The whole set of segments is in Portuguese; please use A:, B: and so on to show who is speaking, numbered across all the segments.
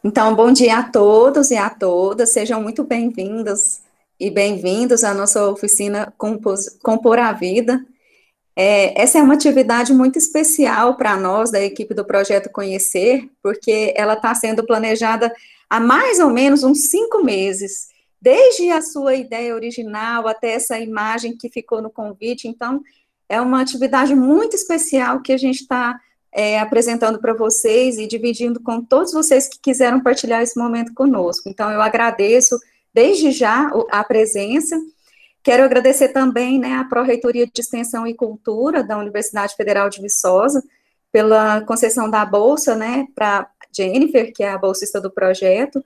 A: Então, bom dia a todos e a todas, sejam muito bem-vindas e bem-vindos à nossa oficina Compor a Vida. Essa é uma atividade muito especial para nós, da equipe do Projeto Conhecer, porque ela está sendo planejada há mais ou menos uns 5 meses, desde a sua ideia original até essa imagem que ficou no convite. Então, é uma atividade muito especial que a gente está apresentando para vocês e dividindo com todos vocês que quiseram partilhar esse momento conosco. Então, eu agradeço desde já a presença. Quero agradecer também, né, à Pró-Reitoria de Extensão e Cultura da Universidade Federal de Viçosa, pela concessão da bolsa, né, para Jennifer, que é a bolsista do projeto.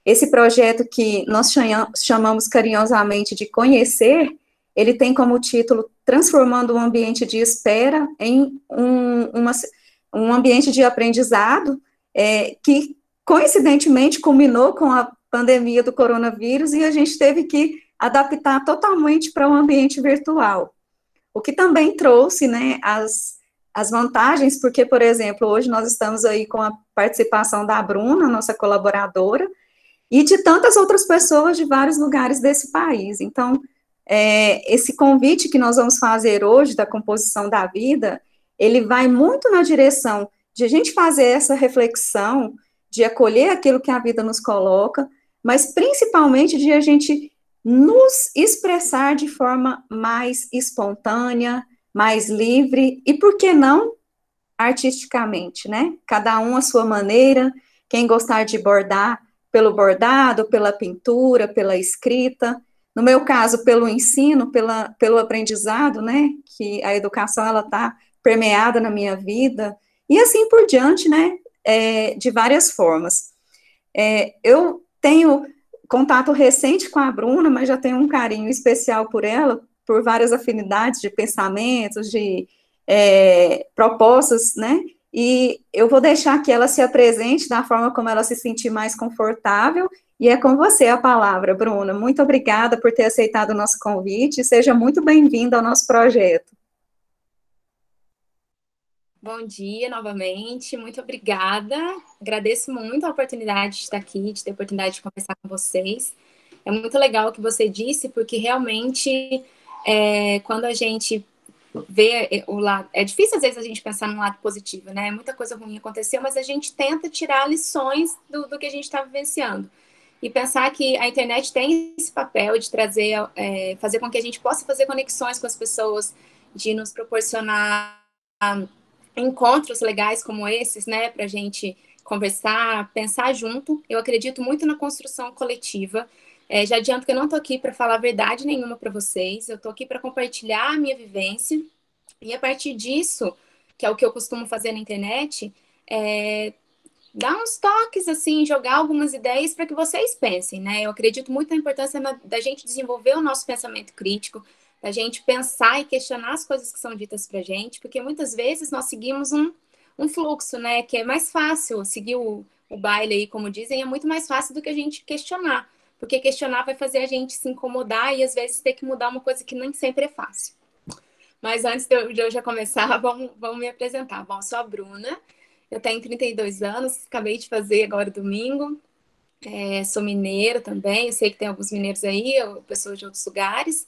A: Esse projeto que nós chamamos carinhosamente de Conhecer, ele tem como título Transformando um Ambiente de Espera em um ambiente de aprendizado, que coincidentemente culminou com a pandemia do coronavírus e a gente teve que adaptar totalmente para um ambiente virtual. O que também trouxe, né, as vantagens, porque, por exemplo, hoje nós estamos aí com a participação da Bruna, nossa colaboradora, e de tantas outras pessoas de vários lugares desse país. Então, esse convite que nós vamos fazer hoje, da composição da vida, ele vai muito na direção de a gente fazer essa reflexão, de acolher aquilo que a vida nos coloca, mas principalmente de a gente nos expressar de forma mais espontânea, mais livre, e por que não artisticamente, né? Cada um à sua maneira, quem gostar de bordar, pelo bordado, pela pintura, pela escrita, no meu caso, pelo ensino, pelo aprendizado, né, que a educação, ela está permeada na minha vida, e assim por diante, né, de várias formas. Eu tenho contato recente com a Bruna, mas já tenho um carinho especial por ela, por várias afinidades de pensamentos, de propostas, né, e eu vou deixar que ela se apresente da forma como ela se sentir mais confortável, e é com você a palavra, Bruna. Muito obrigada por ter aceitado o nosso convite, e seja muito bem-vinda ao nosso projeto.
B: Bom dia novamente, muito obrigada. Agradeço muito a oportunidade de estar aqui, de ter a oportunidade de conversar com vocês. É muito legal o que você disse, porque realmente quando a gente vê o lado. É difícil às vezes a gente pensar num lado positivo, né? Muita coisa ruim aconteceu, mas a gente tenta tirar lições do que a gente está vivenciando. E pensar que a internet tem esse papel de trazer, fazer com que a gente possa fazer conexões com as pessoas, de nos proporcionar encontros legais como esses, né, para a gente conversar, pensar junto. Eu acredito muito na construção coletiva. Já adianto que eu não estou aqui para falar verdade nenhuma para vocês, eu estou aqui para compartilhar a minha vivência, e a partir disso, que é o que eu costumo fazer na internet, dar uns toques, assim, jogar algumas ideias para que vocês pensem, né? Eu acredito muito na importância da gente desenvolver o nosso pensamento crítico, da gente pensar e questionar as coisas que são ditas para gente, porque muitas vezes nós seguimos um fluxo, né? Que é mais fácil seguir o baile aí, como dizem, é muito mais fácil do que a gente questionar, porque questionar vai fazer a gente se incomodar e às vezes ter que mudar uma coisa que nem sempre é fácil. Mas antes de eu já começar, vamos me apresentar. Bom, eu sou a Bruna, eu tenho 32 anos, acabei de fazer agora domingo. Sou mineira também, eu sei que tem alguns mineiros aí, pessoas de outros lugares.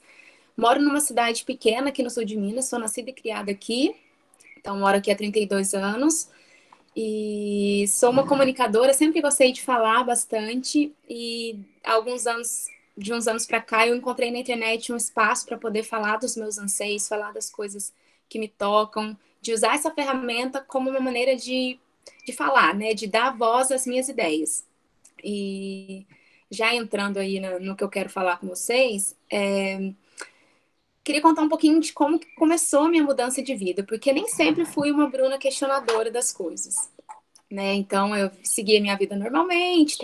B: Moro numa cidade pequena aqui no sul de Minas, sou nascida e criada aqui, então moro aqui há 32 anos. E sou uma comunicadora, sempre gostei de falar bastante, e há de uns anos para cá, eu encontrei na internet um espaço para poder falar dos meus anseios, falar das coisas que me tocam, de usar essa ferramenta como uma maneira de falar, né? De dar voz às minhas ideias. E já entrando aí no que eu quero falar com vocês, queria contar um pouquinho de como que começou a minha mudança de vida, porque nem sempre fui uma Bruna questionadora das coisas. Né? Então, eu segui a minha vida normalmente,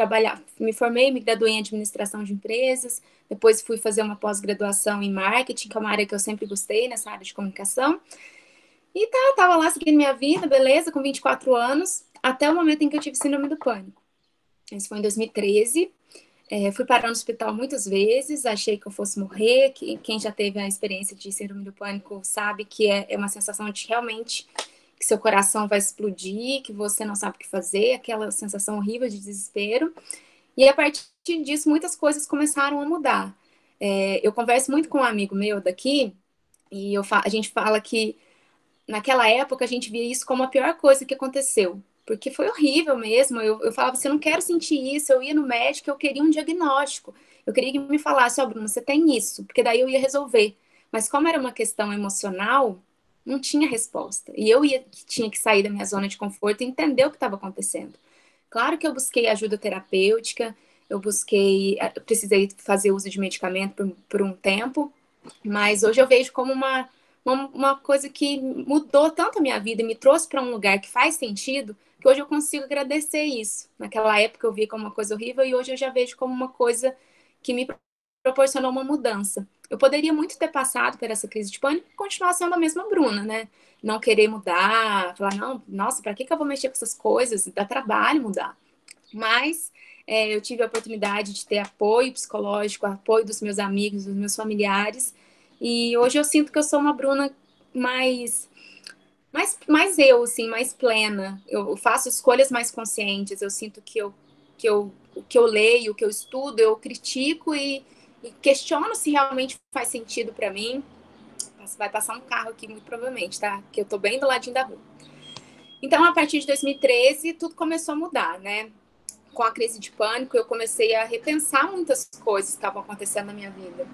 B: me formei, me graduei em administração de empresas, depois fui fazer uma pós-graduação em marketing, que é uma área que eu sempre gostei, nessa área de comunicação. E tava lá seguindo minha vida, beleza, com 24 anos, até o momento em que eu tive síndrome do pânico. Isso foi em 2013. Fui parar no hospital muitas vezes, achei que eu fosse morrer. Quem já teve a experiência de síndrome do pânico sabe que é uma sensação de realmente que seu coração vai explodir, que você não sabe o que fazer, aquela sensação horrível de desespero. E a partir disso, muitas coisas começaram a mudar. Eu converso muito com um amigo meu daqui, e a gente fala que naquela época a gente via isso como a pior coisa que aconteceu. Porque foi horrível mesmo. Eu falava assim, eu não quero sentir isso. Eu ia no médico, eu queria um diagnóstico. Eu queria que me falasse, ó, Bruno, você tem isso, porque daí eu ia resolver. Mas como era uma questão emocional, não tinha resposta. E tinha que sair da minha zona de conforto e entender o que estava acontecendo. Claro que eu busquei ajuda terapêutica, eu precisei fazer uso de medicamento por um tempo, mas hoje eu vejo como uma coisa que mudou tanto a minha vida e me trouxe para um lugar que faz sentido, que hoje eu consigo agradecer isso. Naquela época eu via como uma coisa horrível e hoje eu já vejo como uma coisa que me proporcionou uma mudança. Eu poderia muito ter passado por essa crise de pânico e continuar sendo a mesma Bruna, né? Não querer mudar, falar, não, nossa, para que eu vou mexer com essas coisas? Dá trabalho mudar. Mas eu tive a oportunidade de ter apoio psicológico, apoio dos meus amigos, dos meus familiares, e hoje eu sinto que eu sou uma Bruna mais eu, assim, mais plena. Eu faço escolhas mais conscientes. Eu sinto o que eu leio, o que eu estudo, eu critico e questiono se realmente faz sentido para mim. Vai passar um carro aqui, muito provavelmente, tá? Que eu tô bem do ladinho da rua. Então, a partir de 2013, tudo começou a mudar, né? Com a crise de pânico, eu comecei a repensar muitas coisas que estavam acontecendo na minha vida.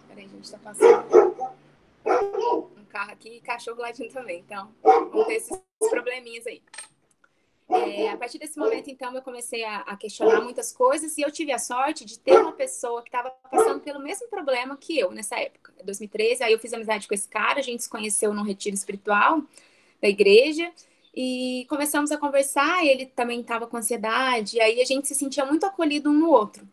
B: Peraí, gente, tá passando um carro aqui e cachorro ladinho também. Então, vamos ter esses probleminhas aí. A partir desse momento, então, eu comecei a questionar muitas coisas e eu tive a sorte de ter uma pessoa que estava passando pelo mesmo problema que eu nessa época, 2013. Aí eu fiz amizade com esse cara, a gente se conheceu num retiro espiritual da igreja e começamos a conversar. Ele também estava com ansiedade, e aí a gente se sentia muito acolhido um no outro.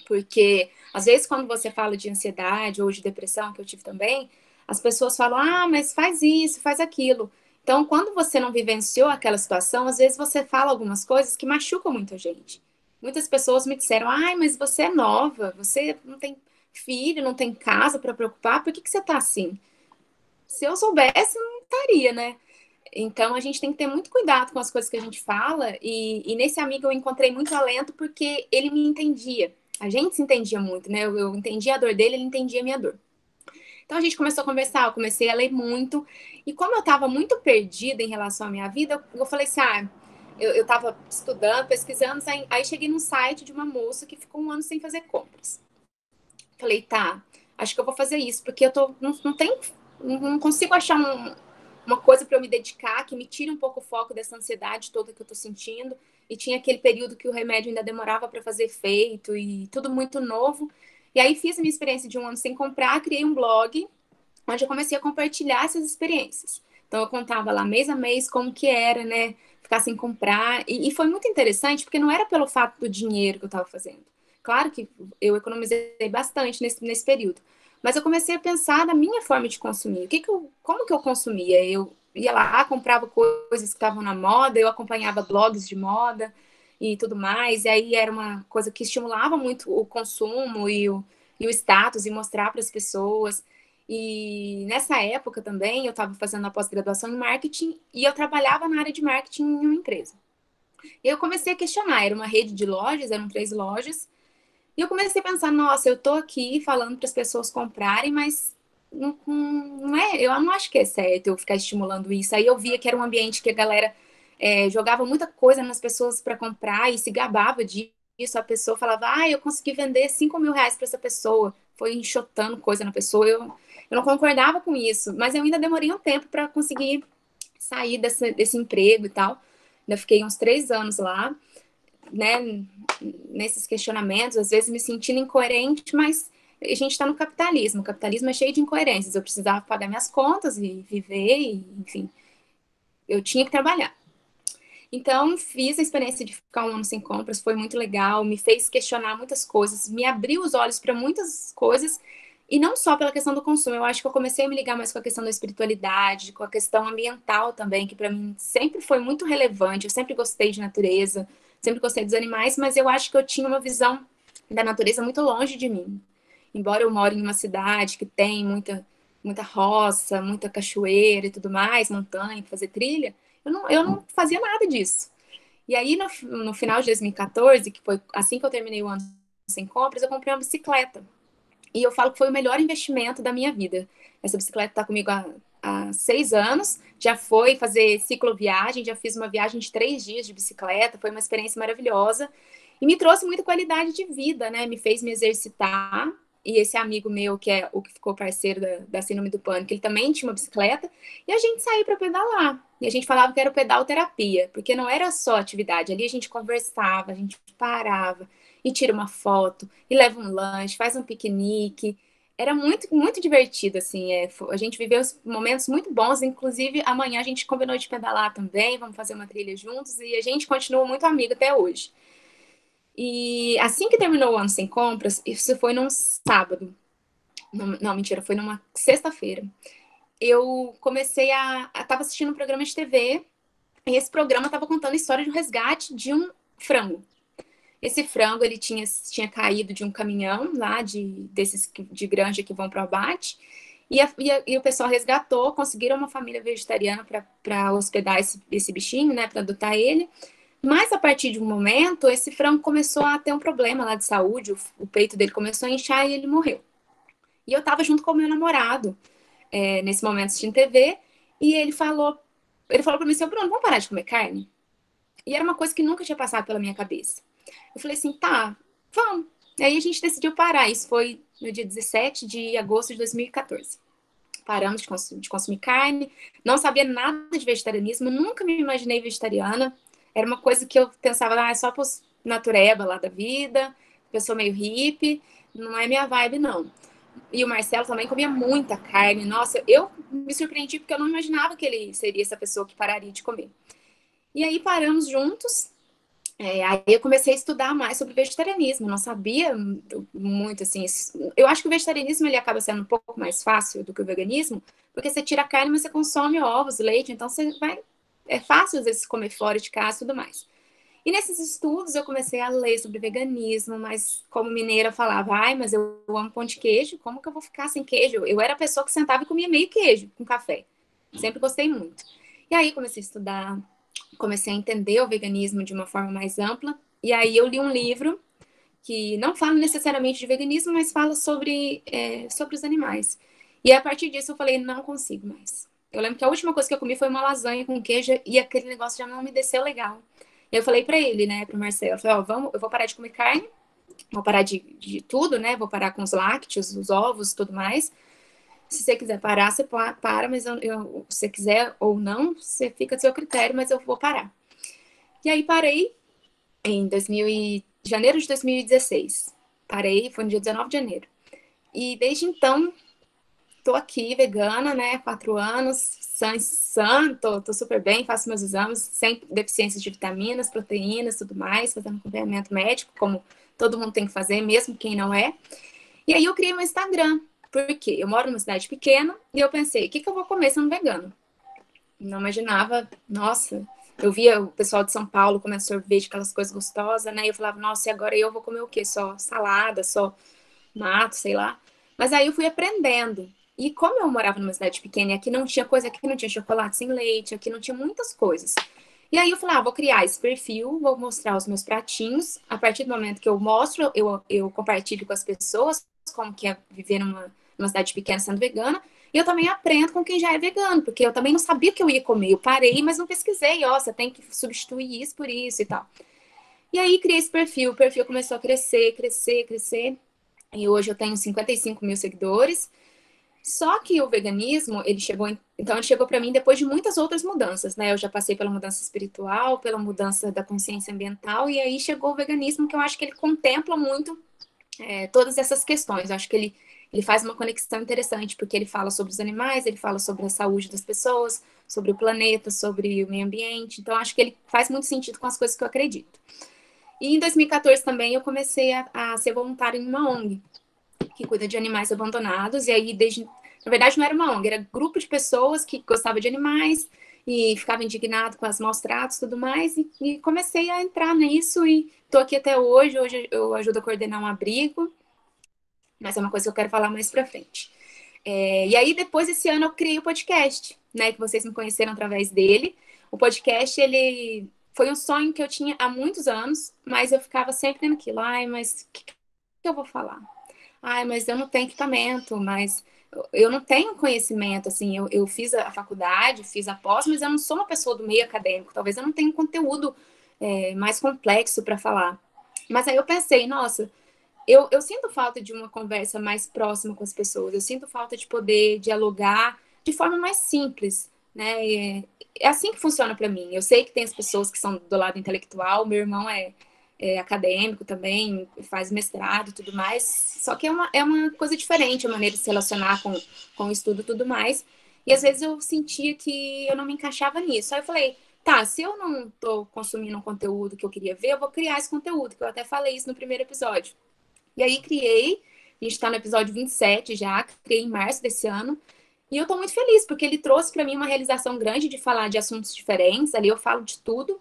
B: Porque, às vezes, quando você fala de ansiedade ou de depressão, que eu tive também, as pessoas falam, ah, mas faz isso, faz aquilo. Então, quando você não vivenciou aquela situação, às vezes você fala algumas coisas que machucam muita gente. Muitas pessoas me disseram, ai, mas você é nova, você não tem filho, não tem casa para preocupar, por que você tá assim? Se eu soubesse, não estaria, né? Então, a gente tem que ter muito cuidado com as coisas que a gente fala. E nesse amigo eu encontrei muito alento porque ele me entendia. A gente se entendia muito, né? Eu entendia a dor dele, ele entendia a minha dor. Então, a gente começou a conversar, eu comecei a ler muito. E como eu estava muito perdida em relação à minha vida, eu falei assim, eu estava estudando, pesquisando, aí cheguei num site de uma moça que ficou um ano sem fazer compras. Falei, tá, acho que eu vou fazer isso, porque não consigo achar uma coisa para eu me dedicar que me tire um pouco o foco dessa ansiedade toda que eu tô sentindo. E tinha aquele período que o remédio ainda demorava para fazer efeito e tudo muito novo. E aí fiz a minha experiência de um ano sem comprar, criei um blog onde eu comecei a compartilhar essas experiências. Então eu contava lá mês a mês como que era, né, ficar sem comprar. E foi muito interessante porque não era pelo fato do dinheiro que eu estava fazendo. Claro que eu economizei bastante nesse período. Mas eu comecei a pensar na minha forma de consumir. Como que eu consumia? Eu ia lá, comprava coisas que estavam na moda, eu acompanhava blogs de moda e tudo mais. E aí era uma coisa que estimulava muito o consumo e o status e mostrar para as pessoas. E nessa época também eu estava fazendo a pós-graduação em marketing e eu trabalhava na área de marketing em uma empresa. E eu comecei a questionar, era uma rede de lojas, eram 3 lojas, e eu comecei a pensar, nossa, eu tô aqui falando para as pessoas comprarem, mas não é, eu não acho que é certo eu ficar estimulando isso. Aí eu via que era um ambiente que a galera jogava muita coisa nas pessoas para comprar e se gabava disso. A pessoa falava, eu consegui vender 5.000 reais para essa pessoa. Foi enxotando coisa na pessoa. Eu não concordava com isso, mas eu ainda demorei um tempo para conseguir sair desse emprego e tal. Ainda fiquei uns 3 anos lá, né, nesses questionamentos, às vezes me sentindo incoerente, mas a gente está no capitalismo. O capitalismo é cheio de incoerências. Eu precisava pagar minhas contas e viver, e, enfim, eu tinha que trabalhar. Então, fiz a experiência de ficar um ano sem compras, foi muito legal, me fez questionar muitas coisas, me abriu os olhos para muitas coisas, e não só pela questão do consumo. Eu acho que eu comecei a me ligar mais com a questão da espiritualidade, com a questão ambiental também, que para mim sempre foi muito relevante. Eu sempre gostei de natureza, sempre gostei dos animais, mas eu acho que eu tinha uma visão da natureza muito longe de mim. Embora eu more em uma cidade que tem muita roça, muita cachoeira e tudo mais, montanha, fazer trilha. Eu não fazia nada disso. E aí, no final de 2014, que foi assim que eu terminei o ano sem compras, eu comprei uma bicicleta. E eu falo que foi o melhor investimento da minha vida. Essa bicicleta está comigo há 6 anos. Já foi fazer cicloviagem, já fiz uma viagem de 3 dias de bicicleta. Foi uma experiência maravilhosa. E me trouxe muita qualidade de vida, né? Me fez me exercitar. E esse amigo meu, que é o que ficou parceiro da Síndrome do Pânico, ele também tinha uma bicicleta. E a gente saiu para pedalar. E a gente falava que era o pedal terapia, porque não era só atividade. Ali a gente conversava, a gente parava e tira uma foto, e leva um lanche, faz um piquenique. Era muito, muito divertido, assim. A gente viveu momentos muito bons, inclusive amanhã a gente combinou de pedalar também, vamos fazer uma trilha juntos, e a gente continua muito amigo até hoje. E assim que terminou o ano sem compras, isso foi num sábado. Não, mentira, foi numa sexta-feira. Eu comecei tava assistindo um programa de TV, e esse programa tava contando a história de um resgate de um frango. Esse frango, ele tinha caído de um caminhão lá, desses de granja que vão para o abate, e o pessoal resgatou, conseguiram uma família vegetariana para hospedar esse bichinho, né, para adotar ele. Mas a partir de um momento, esse frango começou a ter um problema lá de saúde, o peito dele começou a inchar e ele morreu. E eu estava junto com o meu namorado, nesse momento assistindo TV, e ele falou para mim assim, Bruno, vamos parar de comer carne? E era uma coisa que nunca tinha passado pela minha cabeça. Eu falei assim, tá, vamos. Aí a gente decidiu parar. Isso foi no dia 17 de agosto de 2014. Paramos de consumir carne. Não sabia nada de vegetarianismo. Nunca me imaginei vegetariana. Era uma coisa que eu pensava, é só para os natureba lá da vida. Pessoa meio hippie. Não é minha vibe, não. E o Marcelo também comia muita carne. Nossa, eu me surpreendi porque eu não imaginava que ele seria essa pessoa que pararia de comer. E aí paramos juntos. Aí eu comecei a estudar mais sobre vegetarianismo, não sabia muito assim. Eu acho que o vegetarianismo ele acaba sendo um pouco mais fácil do que o veganismo, porque você tira a carne, mas você consome ovos, leite, então você vai. É fácil às vezes comer fora de casa e tudo mais. E nesses estudos eu comecei a ler sobre veganismo, mas como mineira eu falava, ai, mas eu amo pão de queijo, como que eu vou ficar sem queijo? Eu era a pessoa que sentava e comia meio queijo com café. Sempre gostei muito. E aí comecei a estudar, comecei a entender o veganismo de uma forma mais ampla. E aí eu li um livro que não fala necessariamente de veganismo, mas fala sobre os animais. E a partir disso eu falei, não consigo mais. Eu lembro que a última coisa que eu comi foi uma lasanha com queijo e aquele negócio já não me desceu legal. E eu falei para ele, né, pro Marcelo, eu falei, eu vou parar de comer carne, vou parar de tudo, né, vou parar com os lácteos, os ovos, tudo mais. Se você quiser parar, você para, mas se você quiser ou não, você fica a seu critério, mas eu vou parar. E aí parei em janeiro de 2016. Parei, foi no dia 19 de janeiro. E desde então, tô aqui vegana, né? 4 anos, tô super bem, faço meus exames, sem deficiências de vitaminas, proteínas, tudo mais, fazendo acompanhamento médico, como todo mundo tem que fazer, mesmo quem não é. E aí eu criei meu Instagram, porque eu moro numa cidade pequena e eu pensei, o que eu vou comer sendo vegano? Não imaginava, nossa, eu via o pessoal de São Paulo comendo sorvete, aquelas coisas gostosas, né? E eu falava, nossa, e agora eu vou comer o quê? Só salada, só mato, sei lá. Mas aí eu fui aprendendo. E como eu morava numa cidade pequena e aqui não tinha coisa, aqui não tinha chocolate sem leite, aqui não tinha muitas coisas. E aí eu falei, vou criar esse perfil, vou mostrar os meus pratinhos. A partir do momento que eu mostro, eu compartilho com as pessoas como que é viver numa cidade pequena sendo vegana. E eu também aprendo com quem já é vegano, porque eu também não sabia o que eu ia comer. Eu parei, mas não pesquisei. Você tem que substituir isso por isso e tal. E aí criei esse perfil. O perfil começou a crescer, crescer, crescer. E hoje eu tenho 55 mil seguidores. Só que o veganismo, então ele chegou para mim depois de muitas outras mudanças, né? Eu já passei pela mudança espiritual, pela mudança da consciência ambiental, e aí chegou o veganismo, que eu acho que ele contempla muito todas essas questões. Eu acho que ele faz uma conexão interessante, porque ele fala sobre os animais, ele fala sobre a saúde das pessoas, sobre o planeta, sobre o meio ambiente. Então, acho que ele faz muito sentido com as coisas que eu acredito. E em 2014 também eu comecei a ser voluntária em uma ONG, que cuida de animais abandonados. E aí, na verdade, não era uma ONG, era um grupo de pessoas que gostavam de animais e ficava indignado com os maus tratos e tudo mais. E comecei a entrar nisso e estou aqui até hoje. Hoje eu ajudo a coordenar um abrigo, mas é uma coisa que eu quero falar mais para frente. E aí, depois desse ano, eu criei o podcast, né? Que vocês me conheceram através dele. O podcast, ele foi um sonho que eu tinha há muitos anos, mas eu ficava sempre naquilo. Ai, mas o que eu vou falar? Ai, mas eu não tenho equipamento, mas eu não tenho conhecimento, assim, eu fiz a faculdade, fiz a pós, mas eu não sou uma pessoa do meio acadêmico, talvez eu não tenha conteúdo mais complexo para falar. Mas aí eu pensei, nossa, eu sinto falta de uma conversa mais próxima com as pessoas, eu sinto falta de poder dialogar de forma mais simples, né? É assim que funciona para mim. Eu sei que tem as pessoas que são do lado intelectual, meu irmão é acadêmico também, faz mestrado e tudo mais, só que é uma coisa diferente a maneira de se relacionar com o estudo e tudo mais. E às vezes eu sentia que eu não me encaixava nisso. Aí eu falei, tá, se eu não estou consumindo um conteúdo que eu queria ver, eu vou criar esse conteúdo, que eu até falei isso no primeiro episódio. E aí criei, a gente está no episódio 27 já, criei em março desse ano. E eu estou muito feliz, porque ele trouxe para mim uma realização grande de falar de assuntos diferentes. Ali eu falo de tudo.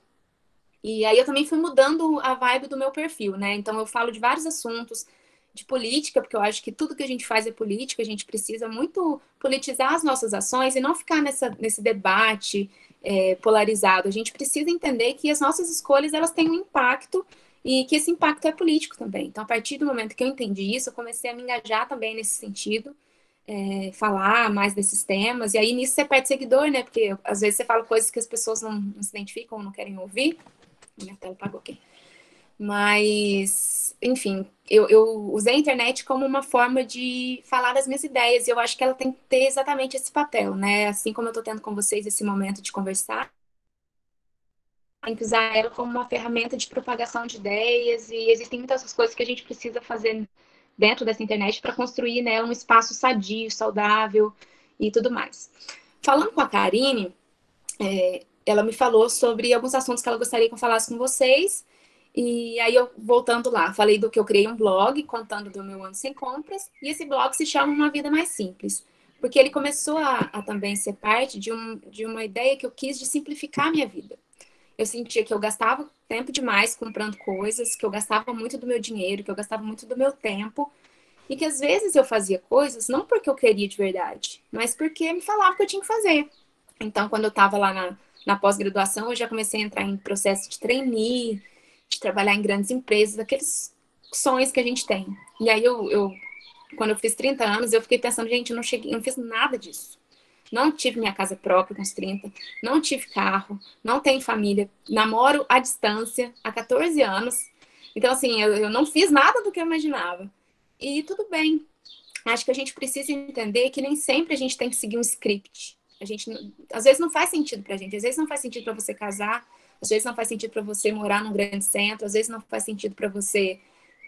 B: E aí eu também fui mudando a vibe do meu perfil, né? Então eu falo de vários assuntos de política, porque eu acho que tudo que a gente faz é política, a gente precisa muito politizar as nossas ações e não ficar nesse debate polarizado. A gente precisa entender que as nossas escolhas elas têm um impacto e que esse impacto é político também. Então, a partir do momento que eu entendi isso, eu comecei a me engajar também nesse sentido, falar mais desses temas. E aí nisso você perde seguidor, né? Porque às vezes você fala coisas que as pessoas não se identificam ou não querem ouvir. Minha tela apagou aqui. Mas, enfim, eu usei a internet como uma forma de falar das minhas ideias, e eu acho que ela tem que ter exatamente esse papel, né? Assim como eu estou tendo com vocês esse momento de conversar, tem que usar ela como uma ferramenta de propagação de ideias, e existem muitas coisas que a gente precisa fazer dentro dessa internet para construir nela um espaço sadio, saudável e tudo mais. Falando com a Karine, ela me falou sobre alguns assuntos que ela gostaria que eu falasse com vocês. E aí eu, voltando lá, falei do que eu criei um blog contando do meu ano sem compras. E esse blog se chama Uma Vida Mais Simples. Porque ele começou a também ser parte de uma ideia que eu quis de simplificar a minha vida. Eu sentia que eu gastava tempo demais comprando coisas, que eu gastava muito do meu dinheiro, que eu gastava muito do meu tempo. E que às vezes eu fazia coisas não porque eu queria de verdade, mas porque me falava que eu tinha que fazer. Então, quando eu estava lá na pós-graduação, eu já comecei a entrar em processo de trainee, de trabalhar em grandes empresas, aqueles sonhos que a gente tem. E aí, quando eu fiz 30 anos, eu fiquei pensando, gente, eu não cheguei, eu não fiz nada disso. Não tive minha casa própria com os 30, não tive carro, não tenho família, namoro à distância há 14 anos. Então, assim, eu não fiz nada do que eu imaginava. E tudo bem. Acho que a gente precisa entender que nem sempre a gente tem que seguir um script. A gente, às vezes não faz sentido pra gente, às vezes não faz sentido para você casar, às vezes não faz sentido para você morar num grande centro, às vezes não faz sentido para você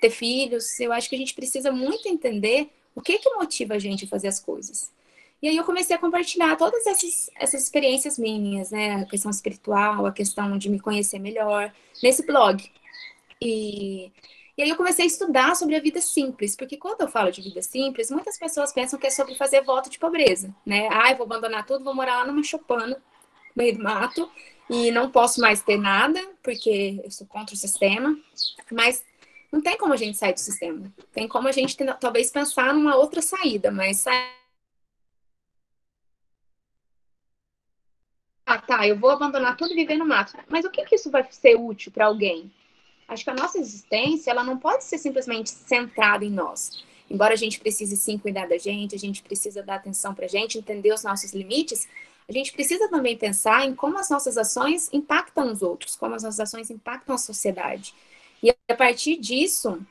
B: ter filhos. Eu acho que a gente precisa muito entender o que motiva a gente a fazer as coisas. E aí eu comecei a compartilhar todas essas experiências minhas, né? A questão espiritual, a questão de me conhecer melhor, nesse blog. E aí eu comecei a estudar sobre a vida simples, porque quando eu falo de vida simples, muitas pessoas pensam que é sobre fazer voto de pobreza, né? Ah, eu vou abandonar tudo, vou morar lá numa chopana, no meio do mato, e não posso mais ter nada, porque eu sou contra o sistema. Mas não tem como a gente sair do sistema. Tem como a gente talvez pensar numa outra saída, mas ah, tá, eu vou abandonar tudo e viver no mato. Mas o que isso vai ser útil para alguém? Acho que a nossa existência, ela não pode ser simplesmente centrada em nós. Embora a gente precise sim cuidar da gente, a gente precisa dar atenção para a gente, entender os nossos limites, a gente precisa também pensar em como as nossas ações impactam os outros, como as nossas ações impactam a sociedade. E a partir disso,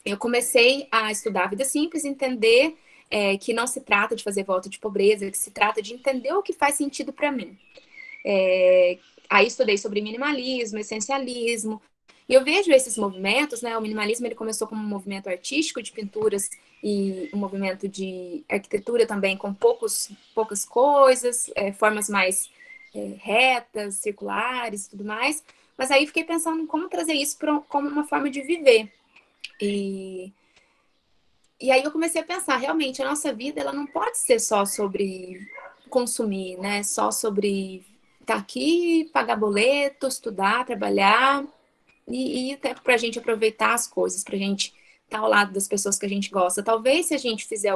B: eu comecei a estudar a vida simples, entender que não se trata de fazer voto de pobreza, que se trata de entender o que faz sentido para mim. Aí estudei sobre minimalismo, essencialismo, e eu vejo esses movimentos, né? O minimalismo ele começou como um movimento artístico de pinturas e um movimento de arquitetura também com poucas coisas, formas mais retas, circulares, tudo mais. Mas aí fiquei pensando em como trazer isso como uma forma de viver. E, e aí eu comecei a pensar, realmente, a nossa vida ela não pode ser só sobre consumir, né? Só sobre estar aqui, pagar boleto, estudar, trabalhar e tempo para a gente aproveitar as coisas, para a gente estar ao lado das pessoas que a gente gosta. Talvez se a gente fizer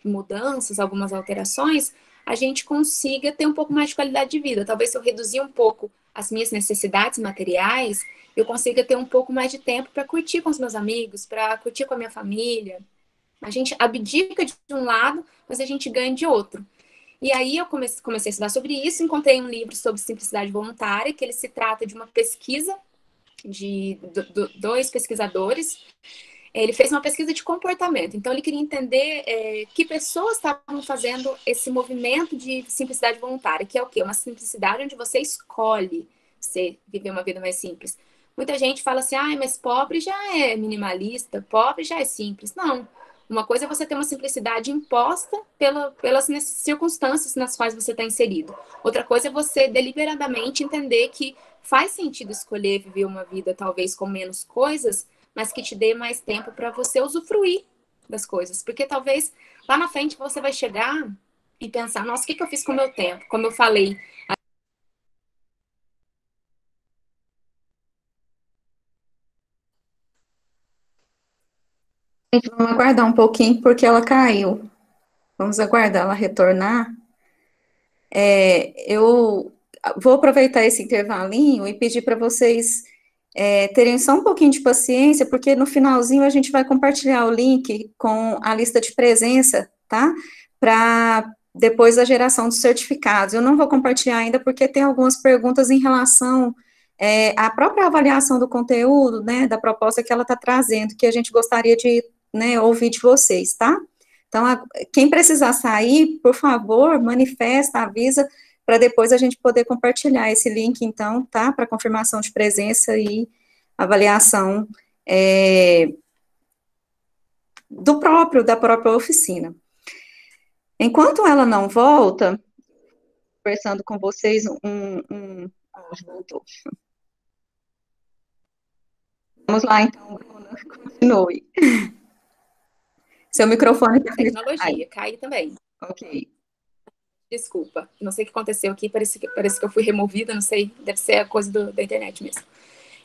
B: mudanças, algumas alterações, a gente consiga ter um pouco mais de qualidade de vida. Talvez se eu reduzir um pouco as minhas necessidades materiais, eu consiga ter um pouco mais de tempo para curtir com os meus amigos, para curtir com a minha família. A gente abdica de um lado, mas a gente ganha de outro. E aí eu comecei a estudar sobre isso, encontrei um livro sobre simplicidade voluntária, que ele se trata de uma pesquisa de dois pesquisadores. Ele fez uma pesquisa de comportamento, então ele queria entender que pessoas estavam fazendo esse movimento de simplicidade voluntária, que é o quê? Uma simplicidade onde você escolhe você viver uma vida mais simples. Muita gente fala assim, ah, mas pobre já é minimalista, pobre já é simples. Não. Uma coisa é você ter uma simplicidade imposta pelas circunstâncias nas quais você está inserido. Outra coisa é você deliberadamente entender que faz sentido escolher viver uma vida talvez com menos coisas, mas que te dê mais tempo para você usufruir das coisas. Porque talvez lá na frente você vai chegar e pensar, nossa, o que eu fiz com o meu tempo? Como eu falei.
A: Gente, vamos aguardar um pouquinho porque ela caiu. Vamos aguardar ela retornar. Eu vou aproveitar esse intervalinho e pedir para vocês terem só um pouquinho de paciência, porque no finalzinho a gente vai compartilhar o link com a lista de presença, tá? Para depois da geração dos certificados. Eu não vou compartilhar ainda porque tem algumas perguntas em relação à própria avaliação do conteúdo, né, da proposta que ela está trazendo, que a gente gostaria de, né, ouvir de vocês, tá? Então, quem precisar sair, por favor, manifesta, avisa, para depois a gente poder compartilhar esse link, então, tá? Para confirmação de presença e avaliação da própria oficina. Enquanto ela não volta, conversando com vocês, voltou. Vamos lá, então, Bruna, continue. Seu microfone está
B: tecnologia, cai também.
A: Ok.
B: Desculpa, não sei o que aconteceu aqui, parece que eu fui removida, não sei, deve ser a coisa da internet mesmo.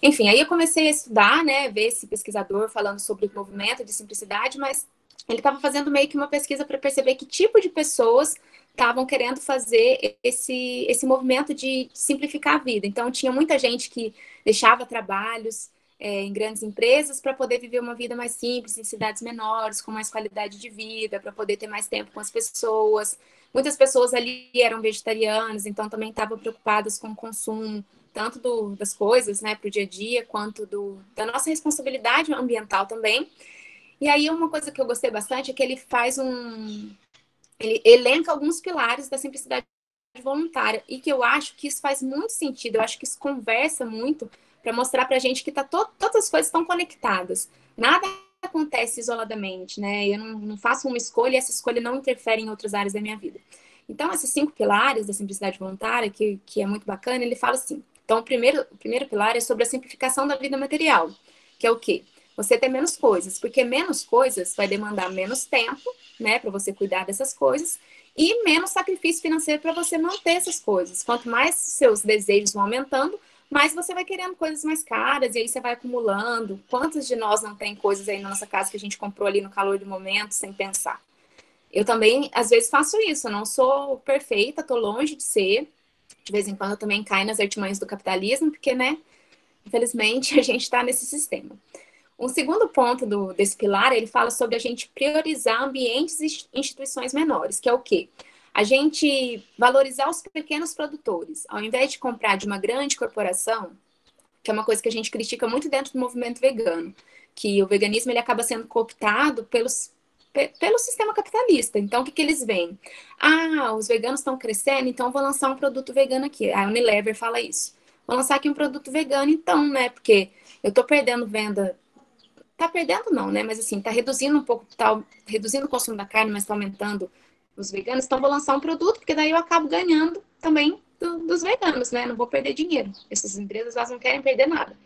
B: Enfim, aí eu comecei a estudar, né, ver esse pesquisador falando sobre o movimento de simplicidade, mas ele estava fazendo meio que uma pesquisa para perceber que tipo de pessoas estavam querendo fazer esse movimento de simplificar a vida. Então, tinha muita gente que deixava trabalhos em grandes empresas para poder viver uma vida mais simples, em cidades menores, com mais qualidade de vida, para poder ter mais tempo com as pessoas. Muitas pessoas ali eram vegetarianas, então também estavam preocupadas com o consumo, tanto das coisas, né, para o dia a dia, quanto da nossa responsabilidade ambiental também. E aí uma coisa que eu gostei bastante é que ele faz ele elenca alguns pilares da simplicidade voluntária, e que eu acho que isso faz muito sentido, eu acho que isso conversa muito para mostrar para a gente que todas as coisas estão conectadas. Nada acontece isoladamente, né? Eu não faço uma escolha e essa escolha não interfere em outras áreas da minha vida. Então, esses 5 pilares da simplicidade voluntária, que é muito bacana, ele fala assim. Então, o primeiro pilar é sobre a simplificação da vida material, que é o quê? Você ter menos coisas, porque menos coisas vai demandar menos tempo, né, para você cuidar dessas coisas, e menos sacrifício financeiro para você manter essas coisas. Quanto mais seus desejos vão aumentando, mais você vai querendo coisas mais caras, e aí você vai acumulando. Quantos de nós não tem coisas aí na nossa casa que a gente comprou ali no calor do momento, sem pensar? Eu também, às vezes, faço isso. Eu não sou perfeita, tô longe de ser. De vez em quando eu também caio nas artimanhas do capitalismo, porque, né, infelizmente, a gente está nesse sistema. Um segundo ponto desse pilar, ele fala sobre a gente priorizar ambientes e instituições menores, que é o quê? A gente valorizar os pequenos produtores. Ao invés de comprar de uma grande corporação, que é uma coisa que a gente critica muito dentro do movimento vegano, que o veganismo ele acaba sendo cooptado pelo sistema capitalista. Então, o que eles veem? Ah, os veganos estão crescendo, então vou lançar um produto vegano aqui. A Unilever fala isso. Vou lançar aqui um produto vegano, então, né? Porque eu estou perdendo venda. Tá perdendo não, né? Mas assim, tá reduzindo um pouco, tá reduzindo o consumo da carne, mas tá aumentando os veganos. Então, vou lançar um produto, porque daí eu acabo ganhando também dos veganos, né? Não vou perder dinheiro. Essas empresas, elas não querem perder nada.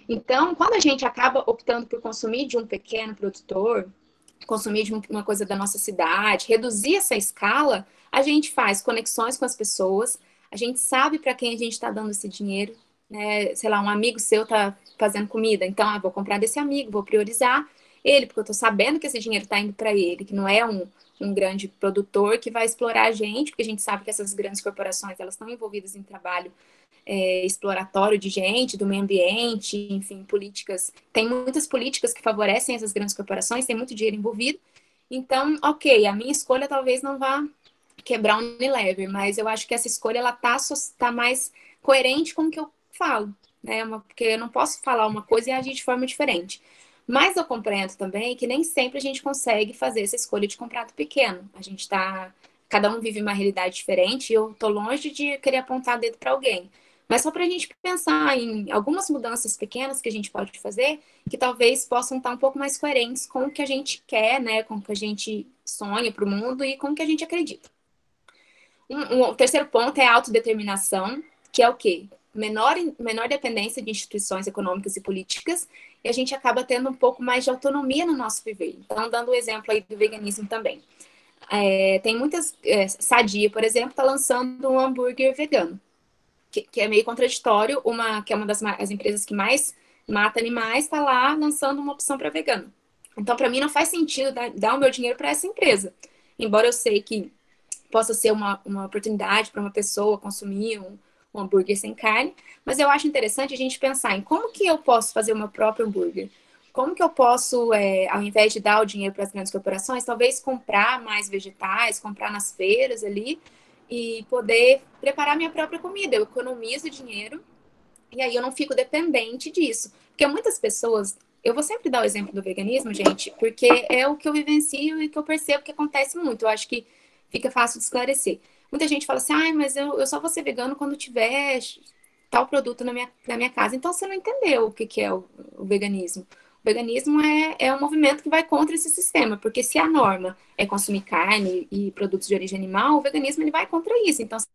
B: Então, quando a gente acaba optando por consumir de um pequeno produtor, consumir de uma coisa da nossa cidade, reduzir essa escala, a gente faz conexões com as pessoas, a gente sabe para quem a gente está dando esse dinheiro, né? Sei lá, um amigo seu está fazendo comida, então vou comprar desse amigo, vou priorizar ele, porque eu estou sabendo que esse dinheiro está indo para ele, que não é um grande produtor que vai explorar a gente, porque a gente sabe que essas grandes corporações elas estão envolvidas em trabalho exploratório de gente, do meio ambiente, enfim, políticas. Tem muitas políticas que favorecem essas grandes corporações, tem muito dinheiro envolvido. Então, ok, a minha escolha talvez não vá quebrar um Unilever, mas eu acho que essa escolha ela tá mais coerente com o que eu falo, né? Porque eu não posso falar uma coisa e agir de forma diferente. Mas eu compreendo também que nem sempre a gente consegue fazer essa escolha de comprar do pequeno. A gente tá. Cada um vive uma realidade diferente e eu tô longe de querer apontar dedo para alguém. Mas só para a gente pensar em algumas mudanças pequenas que a gente pode fazer, que talvez possam estar um pouco mais coerentes com o que a gente quer, né? Com o que a gente sonha para o mundo e com o que a gente acredita. O terceiro ponto é a autodeterminação, que é o quê? Menor dependência de instituições econômicas e políticas, e a gente acaba tendo um pouco mais de autonomia no nosso viver. Então, dando o exemplo aí do veganismo também. Tem muitas. Sadia, por exemplo, está lançando um hambúrguer vegano, que é meio contraditório, que é uma das as empresas que mais mata animais, está lá lançando uma opção para vegano. Então, para mim, não faz sentido dar o meu dinheiro para essa empresa. Embora eu sei que possa ser uma oportunidade para uma pessoa consumir um hambúrguer sem carne, mas eu acho interessante a gente pensar em como que eu posso fazer o meu próprio hambúrguer. Como que eu posso, ao invés de dar o dinheiro para as grandes corporações, talvez comprar mais vegetais, comprar nas feiras ali e poder preparar minha própria comida. Eu economizo dinheiro e aí eu não fico dependente disso. Porque muitas pessoas, eu vou sempre dar o exemplo do veganismo, gente, porque é o que eu vivencio e que eu percebo que acontece muito. Eu acho que fica fácil de esclarecer. Muita gente fala assim, ai, mas eu só vou ser vegano quando tiver tal produto na minha casa. Então você não entendeu o que é o veganismo. O veganismo é um movimento que vai contra esse sistema, porque se a norma é consumir carne e produtos de origem animal, o veganismo ele vai contra isso. Então você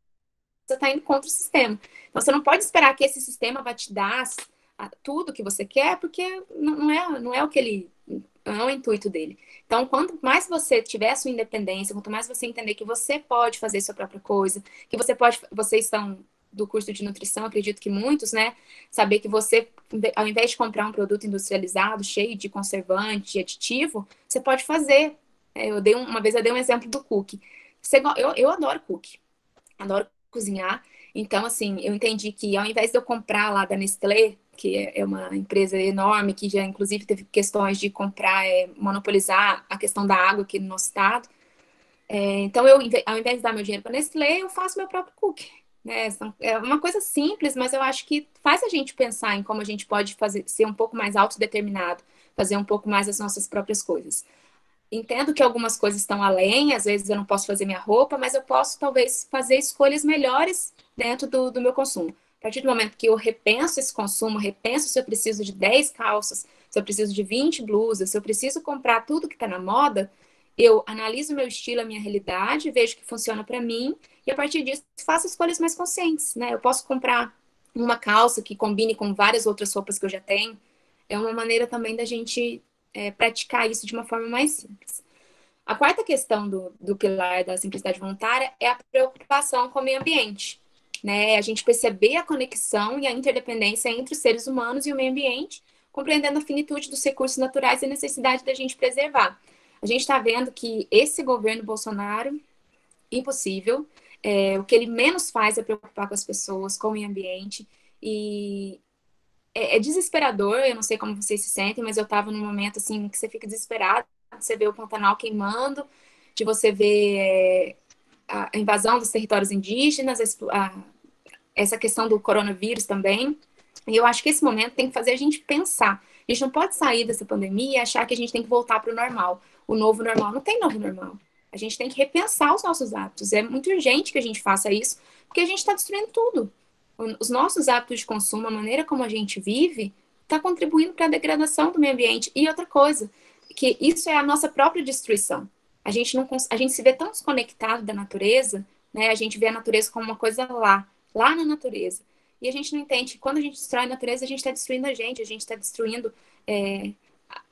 B: está indo contra o sistema. Então, você não pode esperar que esse sistema vai te dar tudo que você quer, porque não é o que ele. Não é o intuito dele. Então, quanto mais você tiver a sua independência, quanto mais você entender que você pode fazer sua própria coisa, que você pode. Vocês estão do curso de nutrição, acredito que muitos, né? Saber que você, ao invés de comprar um produto industrializado, cheio de conservante, de aditivo, você pode fazer. Uma vez eu dei um exemplo do cookie. Eu adoro cookie. Adoro cozinhar. Então, assim, eu entendi que ao invés de eu comprar lá da Nestlé, que é uma empresa enorme, que já inclusive teve questões de comprar, monopolizar a questão da água aqui no nosso estado. Então, ao invés de dar meu dinheiro para Nestlé, eu faço meu próprio cookie. Né? É uma coisa simples, mas eu acho que faz a gente pensar em como a gente pode ser um pouco mais autodeterminado, fazer um pouco mais as nossas próprias coisas. Entendo que algumas coisas estão além, às vezes eu não posso fazer minha roupa, mas eu posso talvez fazer escolhas melhores dentro do meu consumo. A partir do momento que eu repenso esse consumo, repenso se eu preciso de 10 calças, se eu preciso de 20 blusas, se eu preciso comprar tudo que está na moda, eu analiso o meu estilo, a minha realidade, vejo o que funciona para mim e a partir disso faço escolhas mais conscientes, né? Eu posso comprar uma calça que combine com várias outras roupas que eu já tenho. É uma maneira também da gente praticar isso de uma forma mais simples. A quarta questão do pilar da simplicidade voluntária é a preocupação com o meio ambiente. Né? A gente perceber a conexão e a interdependência entre os seres humanos e o meio ambiente, compreendendo a finitude dos recursos naturais e a necessidade da gente preservar. A gente está vendo que esse governo Bolsonaro, impossível, o que ele menos faz é preocupar com as pessoas, com o meio ambiente, e é desesperador, eu não sei como vocês se sentem, mas eu estava num momento assim que você fica desesperado, você vê o Pantanal queimando, de você ver a invasão dos territórios indígenas, essa questão do coronavírus também. E eu acho que esse momento tem que fazer a gente pensar. A gente não pode sair dessa pandemia e achar que a gente tem que voltar para o normal. O novo normal. Não tem novo normal. A gente tem que repensar os nossos hábitos. É muito urgente que a gente faça isso, porque a gente está destruindo tudo. Os nossos hábitos de consumo, a maneira como a gente vive, está contribuindo para a degradação do meio ambiente. E outra coisa, que isso é a nossa própria destruição. A gente se vê tão desconectado da natureza, né? A gente vê a natureza como uma coisa lá na natureza. E a gente não entende que quando a gente destrói a natureza, a gente está destruindo a gente está destruindo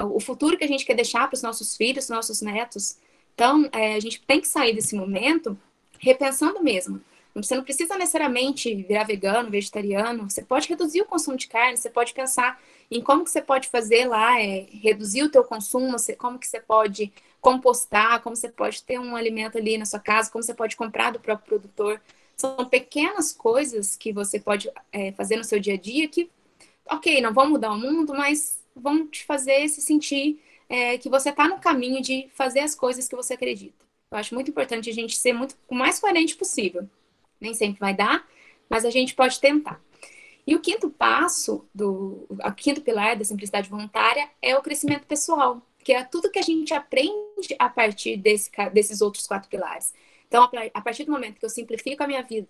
B: o futuro que a gente quer deixar para os nossos filhos, nossos netos. Então, a gente tem que sair desse momento repensando mesmo. Você não precisa necessariamente virar vegano, vegetariano. Você pode reduzir o consumo de carne, você pode pensar em como que você pode fazer lá, reduzir o teu consumo, como que você pode compostar, como você pode ter um alimento ali na sua casa, como você pode comprar do próprio produtor. São pequenas coisas que você pode fazer no seu dia a dia que, ok, não vão mudar o mundo, mas vão te fazer se sentir que você está no caminho de fazer as coisas que você acredita. Eu acho muito importante a gente ser o mais coerente possível. Nem sempre vai dar, mas a gente pode tentar. E o quinto passo, o quinto pilar da simplicidade voluntária é o crescimento pessoal, que é tudo que a gente aprende a partir desses outros quatro pilares. Então, a partir do momento que eu simplifico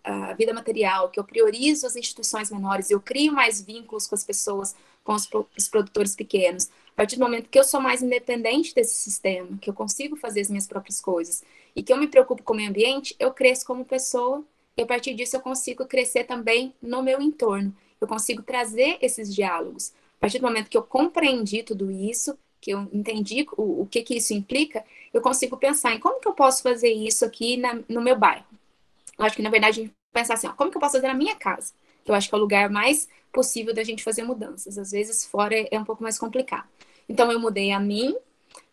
B: a vida material, que eu priorizo as instituições menores, eu crio mais vínculos com as pessoas, com os produtores pequenos, a partir do momento que eu sou mais independente desse sistema, que eu consigo fazer as minhas próprias coisas e que eu me preocupo com o meio ambiente, eu cresço como pessoa e a partir disso eu consigo crescer também no meu entorno. Eu consigo trazer esses diálogos. A partir do momento que eu compreendi tudo isso, que eu entendi o que isso implica, eu consigo pensar em como que eu posso fazer isso aqui no meu bairro. Eu acho que, na verdade, a gente pensar assim, ó, como que eu posso fazer na minha casa? Que eu acho que é o lugar mais possível da gente fazer mudanças. Às vezes, fora é um pouco mais complicado. Então, eu mudei a mim,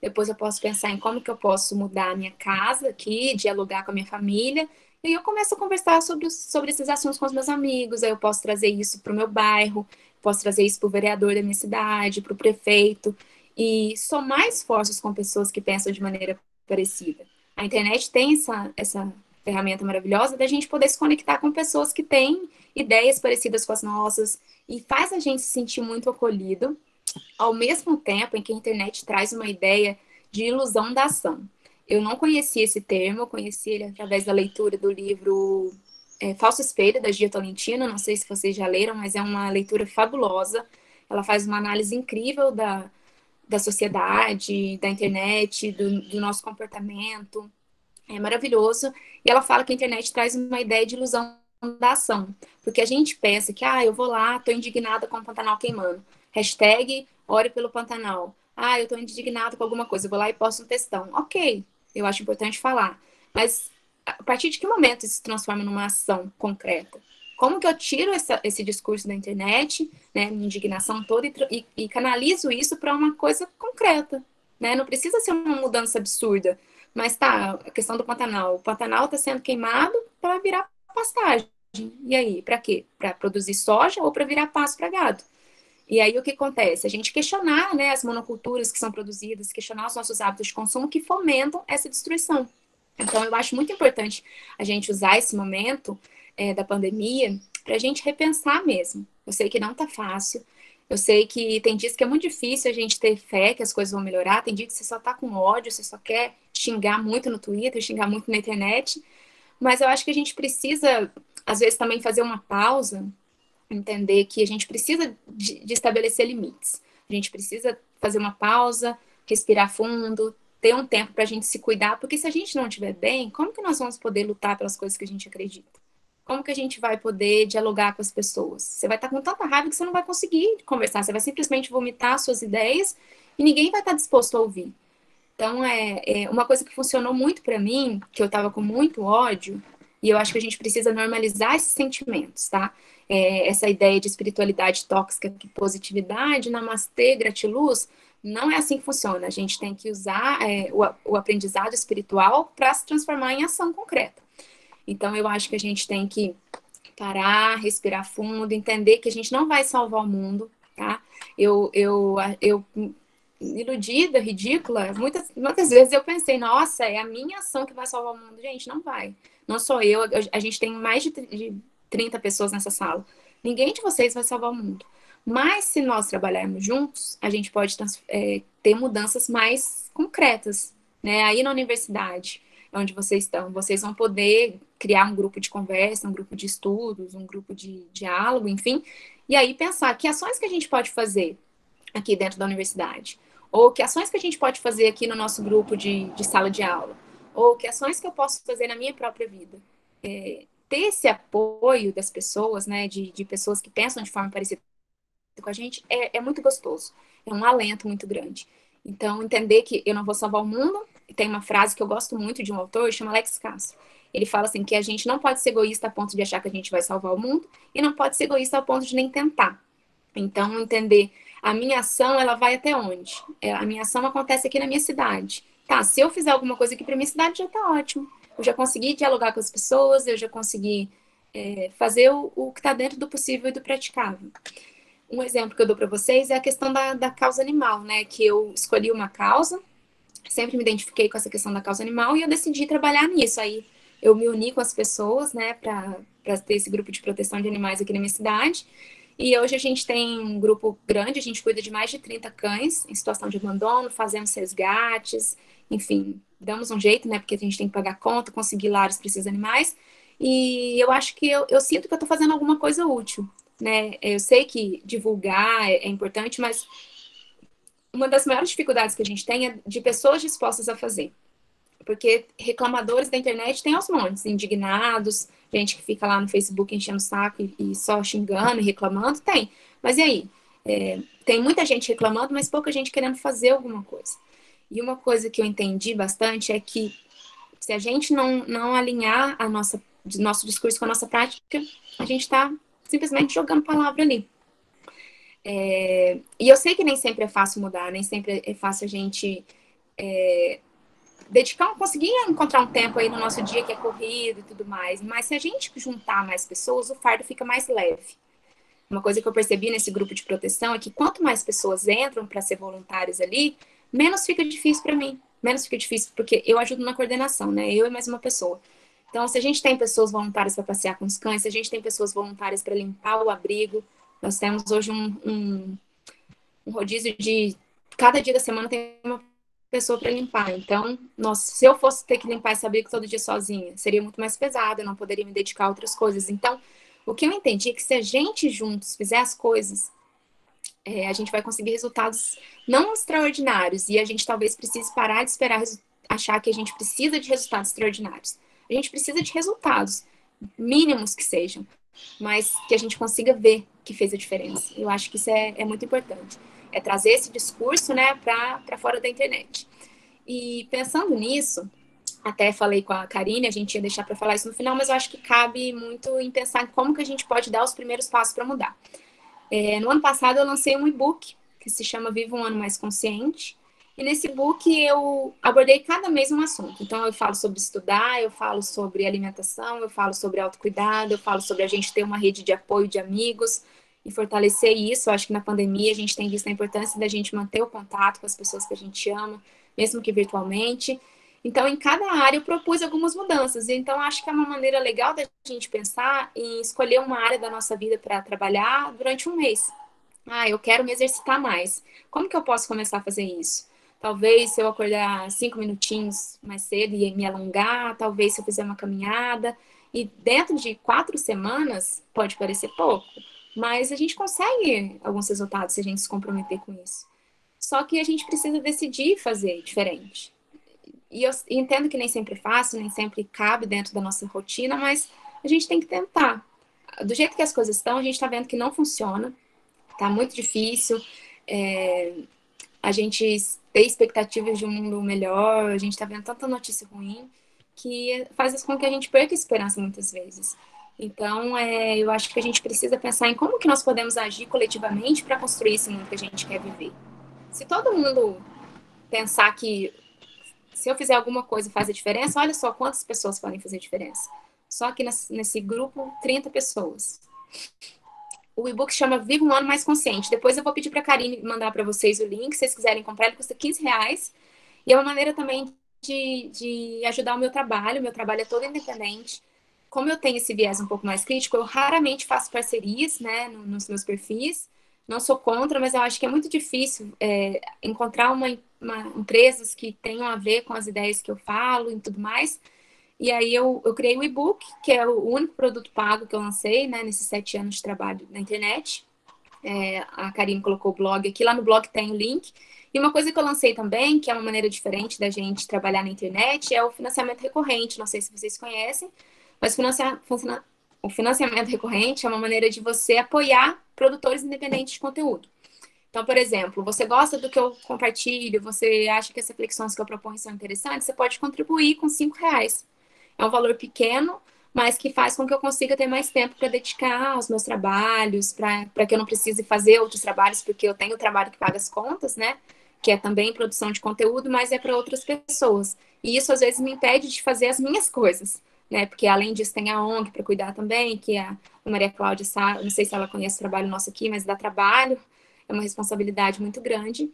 B: depois eu posso pensar em como que eu posso mudar a minha casa aqui, dialogar com a minha família, e aí eu começo a conversar sobre esses assuntos com os meus amigos, aí eu posso trazer isso para o meu bairro, posso trazer isso para o vereador da minha cidade, para o prefeito, e somar esforços com pessoas que pensam de maneira parecida. A internet tem essa ferramenta maravilhosa da gente poder se conectar com pessoas que têm ideias parecidas com as nossas, e faz a gente se sentir muito acolhido, ao mesmo tempo em que a internet traz uma ideia de ilusão da ação. Eu não conhecia esse termo, eu conheci ele através da leitura do livro Falso Espelho, da Gia Tolentino. Não sei se vocês já leram, mas é uma leitura fabulosa. Ela faz uma análise incrível da sociedade, da internet, do nosso comportamento. É maravilhoso. E ela fala que a internet traz uma ideia de ilusão da ação. Porque a gente pensa que, eu vou lá, tô indignada com o Pantanal queimando. Hashtag ore pelo Pantanal. Eu tô indignada com alguma coisa. Eu vou lá e posto um textão. Ok, eu acho importante falar. Mas a partir de que momento isso se transforma numa ação concreta? Como que eu tiro esse discurso da internet, né, minha indignação toda, e canalizo isso para uma coisa concreta? Né? Não precisa ser uma mudança absurda, mas tá, a questão do Pantanal. O Pantanal está sendo queimado para virar pastagem. E aí, para quê? Para produzir soja ou para virar pasto para gado? E aí o que acontece? A gente questionar, né, as monoculturas que são produzidas, questionar os nossos hábitos de consumo que fomentam essa destruição. Então eu acho muito importante a gente usar esse momento da pandemia para a gente repensar mesmo. Eu sei que não tá fácil. Eu sei que tem dias que é muito difícil a gente ter fé que as coisas vão melhorar. Tem dias que você só tá com ódio, você só quer xingar muito no Twitter, xingar muito na internet. Mas eu acho que a gente precisa, às vezes, também fazer uma pausa, entender que a gente precisa de estabelecer limites. A gente precisa fazer uma pausa, respirar fundo, ter um tempo para a gente se cuidar, porque se a gente não estiver bem, como que nós vamos poder lutar pelas coisas que a gente acredita? Como que a gente vai poder dialogar com as pessoas? Você vai estar com tanta raiva que você não vai conseguir conversar, você vai simplesmente vomitar suas ideias e ninguém vai estar disposto a ouvir. Então, é uma coisa que funcionou muito para mim, que eu estava com muito ódio, e eu acho que a gente precisa normalizar esses sentimentos, tá? Essa ideia de espiritualidade tóxica, que positividade, namastê, gratiluz, não é assim que funciona. A gente tem que usar o aprendizado espiritual para se transformar em ação concreta. Então, eu acho que a gente tem que parar, respirar fundo, entender que a gente não vai salvar o mundo, tá? Eu iludida, ridícula, muitas vezes eu pensei, nossa, é a minha ação que vai salvar o mundo. Gente, não vai. Não sou eu, a gente tem mais de 30 pessoas nessa sala. Ninguém de vocês vai salvar o mundo. Mas se nós trabalharmos juntos, a gente pode ter mudanças mais concretas, né? Aí na universidade, onde vocês estão, vocês vão poder criar um grupo de conversa, um grupo de estudos, um grupo de diálogo, enfim, e aí pensar que ações que a gente pode fazer aqui dentro da universidade, ou que ações que a gente pode fazer aqui no nosso grupo de sala de aula, ou que ações que eu posso fazer na minha própria vida. Ter esse apoio das pessoas, né, de pessoas que pensam de forma parecida com a gente, é muito gostoso. É um alento muito grande. Então, entender que eu não vou salvar o mundo, tem uma frase que eu gosto muito de um autor, chama Alex Castro. Ele fala assim que a gente não pode ser egoísta a ponto de achar que a gente vai salvar o mundo e não pode ser egoísta a ponto de nem tentar. Então, entender a minha ação, ela vai até onde? A minha ação acontece aqui na minha cidade. Tá, se eu fizer alguma coisa aqui para minha cidade, já tá ótimo. Eu já consegui dialogar com as pessoas, eu já consegui fazer o que está dentro do possível e do praticável. Um exemplo que eu dou para vocês é a questão da causa animal, né? Que eu escolhi uma causa, sempre me identifiquei com essa questão da causa animal e eu decidi trabalhar nisso. Aí eu me uni com as pessoas, né, para ter esse grupo de proteção de animais aqui na minha cidade. E hoje a gente tem um grupo grande, a gente cuida de mais de 30 cães em situação de abandono, fazemos resgates, enfim, damos um jeito, né, porque a gente tem que pagar conta, conseguir lares para esses animais. E eu acho que eu sinto que eu estou fazendo alguma coisa útil, né? Eu sei que divulgar é importante, mas uma das maiores dificuldades que a gente tem é de pessoas dispostas a fazer. Porque reclamadores da internet tem aos montes, indignados, gente que fica lá no Facebook enchendo o saco e só xingando e reclamando, tem. Mas e aí? Tem muita gente reclamando, mas pouca gente querendo fazer alguma coisa. E uma coisa que eu entendi bastante é que se a gente não alinhar nosso discurso com a nossa prática, a gente está simplesmente jogando palavra ali. E eu sei que nem sempre é fácil mudar, nem sempre é fácil a gente conseguir encontrar um tempo aí no nosso dia que é corrido e tudo mais. Mas se a gente juntar mais pessoas, o fardo fica mais leve. Uma coisa que eu percebi nesse grupo de proteção é que quanto mais pessoas entram para ser voluntários ali, menos fica difícil para mim. Menos fica difícil, porque eu ajudo na coordenação, né? Eu e mais uma pessoa. Então, se a gente tem pessoas voluntárias para passear com os cães, se a gente tem pessoas voluntárias para limpar o abrigo, nós temos hoje um rodízio de cada dia da semana tem uma pessoa para limpar. Então, nossa, se eu fosse ter que limpar esse abrigo todo dia sozinha, seria muito mais pesado, eu não poderia me dedicar a outras coisas. Então, o que eu entendi é que se a gente juntos fizer as coisas, a gente vai conseguir resultados não extraordinários e a gente talvez precise parar de esperar achar que a gente precisa de resultados extraordinários. A gente precisa de resultados mínimos que sejam, mas que a gente consiga ver que fez a diferença. Eu acho que isso é muito importante. É trazer esse discurso, né, para fora da internet. E pensando nisso, até falei com a Karine, a gente ia deixar para falar isso no final, mas eu acho que cabe muito em pensar em como que a gente pode dar os primeiros passos para mudar. No ano passado eu lancei um e-book que se chama Viva um Ano Mais Consciente. E nesse book eu abordei cada mês um assunto. Então eu falo sobre estudar, eu falo sobre alimentação, eu falo sobre autocuidado, eu falo sobre a gente ter uma rede de apoio de amigos e fortalecer isso. Eu acho que na pandemia a gente tem visto a importância da gente manter o contato com as pessoas que a gente ama, mesmo que virtualmente. Então, em cada área eu propus algumas mudanças. Então, acho que é uma maneira legal da gente pensar em escolher uma área da nossa vida para trabalhar durante um mês. Ah, eu quero me exercitar mais. Como que eu posso começar a fazer isso? Talvez se eu acordar 5 minutinhos mais cedo e me alongar, talvez se eu fizer uma caminhada. E dentro de 4 semanas, pode parecer pouco, mas a gente consegue alguns resultados se a gente se comprometer com isso. Só que a gente precisa decidir fazer diferente. E eu entendo que nem sempre é fácil, nem sempre cabe dentro da nossa rotina, mas a gente tem que tentar. Do jeito que as coisas estão, a gente está vendo que não funciona, tá muito difícil. A gente ter expectativas de um mundo melhor, a gente está vendo tanta notícia ruim que faz com que a gente perca a esperança muitas vezes. Então, eu acho que a gente precisa pensar em como que nós podemos agir coletivamente para construir esse mundo que a gente quer viver. Se todo mundo pensar que se eu fizer alguma coisa faz a diferença, olha só quantas pessoas podem fazer diferença. Só que nesse grupo, 30 pessoas. O e-book chama Viva um Ano Mais Consciente. Depois eu vou pedir para a Karine mandar para vocês o link, se vocês quiserem comprar, ele custa R$ 15. E é uma maneira também de ajudar o meu trabalho. O meu trabalho é todo independente. Como eu tenho esse viés um pouco mais crítico, eu raramente faço parcerias, né, nos meus perfis. Não sou contra, mas eu acho que é muito difícil encontrar empresas que tenham a ver com as ideias que eu falo e tudo mais. E aí eu criei o e-book, que é o único produto pago que eu lancei, né, nesses 7 anos de trabalho na internet. A Karine colocou o blog aqui, lá no blog tem o link. E uma coisa que eu lancei também, que é uma maneira diferente da gente trabalhar na internet, é o financiamento recorrente. Não sei se vocês conhecem, mas o financiamento recorrente é uma maneira de você apoiar produtores independentes de conteúdo. Então, por exemplo, você gosta do que eu compartilho, você acha que as reflexões que eu proponho são interessantes, você pode contribuir com R$ 5. É um valor pequeno, mas que faz com que eu consiga ter mais tempo para dedicar aos meus trabalhos, para que eu não precise fazer outros trabalhos, porque eu tenho o trabalho que paga as contas, né? Que é também produção de conteúdo, mas é para outras pessoas. E isso às vezes me impede de fazer as minhas coisas, né? Porque além disso tem a ONG para cuidar também, que a Maria Cláudia, não sei se ela conhece o trabalho nosso aqui, mas dá trabalho, é uma responsabilidade muito grande.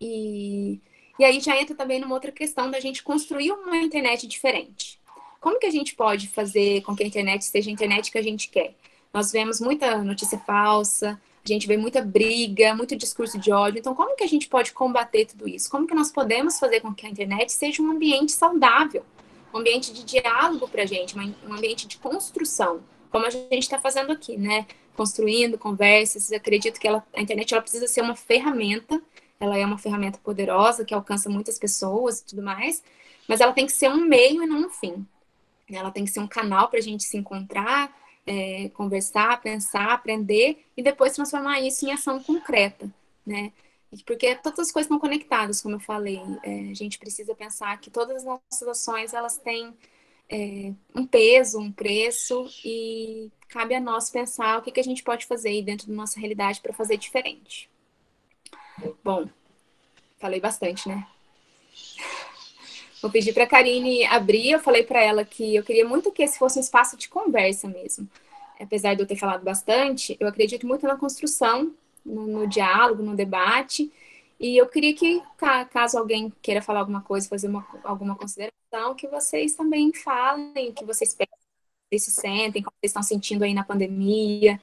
B: E aí já entra também numa outra questão da gente construir uma internet diferente. Como que a gente pode fazer com que a internet seja a internet que a gente quer? Nós vemos muita notícia falsa, a gente vê muita briga, muito discurso de ódio. Então, como que a gente pode combater tudo isso? Como que nós podemos fazer com que a internet seja um ambiente saudável, um ambiente de diálogo para a gente, um ambiente de construção, como a gente está fazendo aqui, né? Construindo conversas. Eu acredito que a internet ela precisa ser uma ferramenta, ela é uma ferramenta poderosa que alcança muitas pessoas e tudo mais, mas ela tem que ser um meio e não um fim. Ela tem que ser um canal para a gente se encontrar, conversar, pensar, aprender e depois transformar isso em ação concreta, né? Porque todas as coisas estão conectadas, como eu falei. A gente precisa pensar que todas as nossas ações elas têm um peso, um preço e cabe a nós pensar o que a gente pode fazer aí dentro da nossa realidade para fazer diferente. Bom, falei bastante, né? Vou pedir para a Karine abrir. Eu falei para ela que eu queria muito que esse fosse um espaço de conversa mesmo. Apesar de eu ter falado bastante, eu acredito muito na construção, no diálogo, no debate. E eu queria que, caso alguém queira falar alguma coisa, fazer alguma consideração, que vocês também falem, que vocês pensam, se sentem, como vocês estão sentindo aí na pandemia,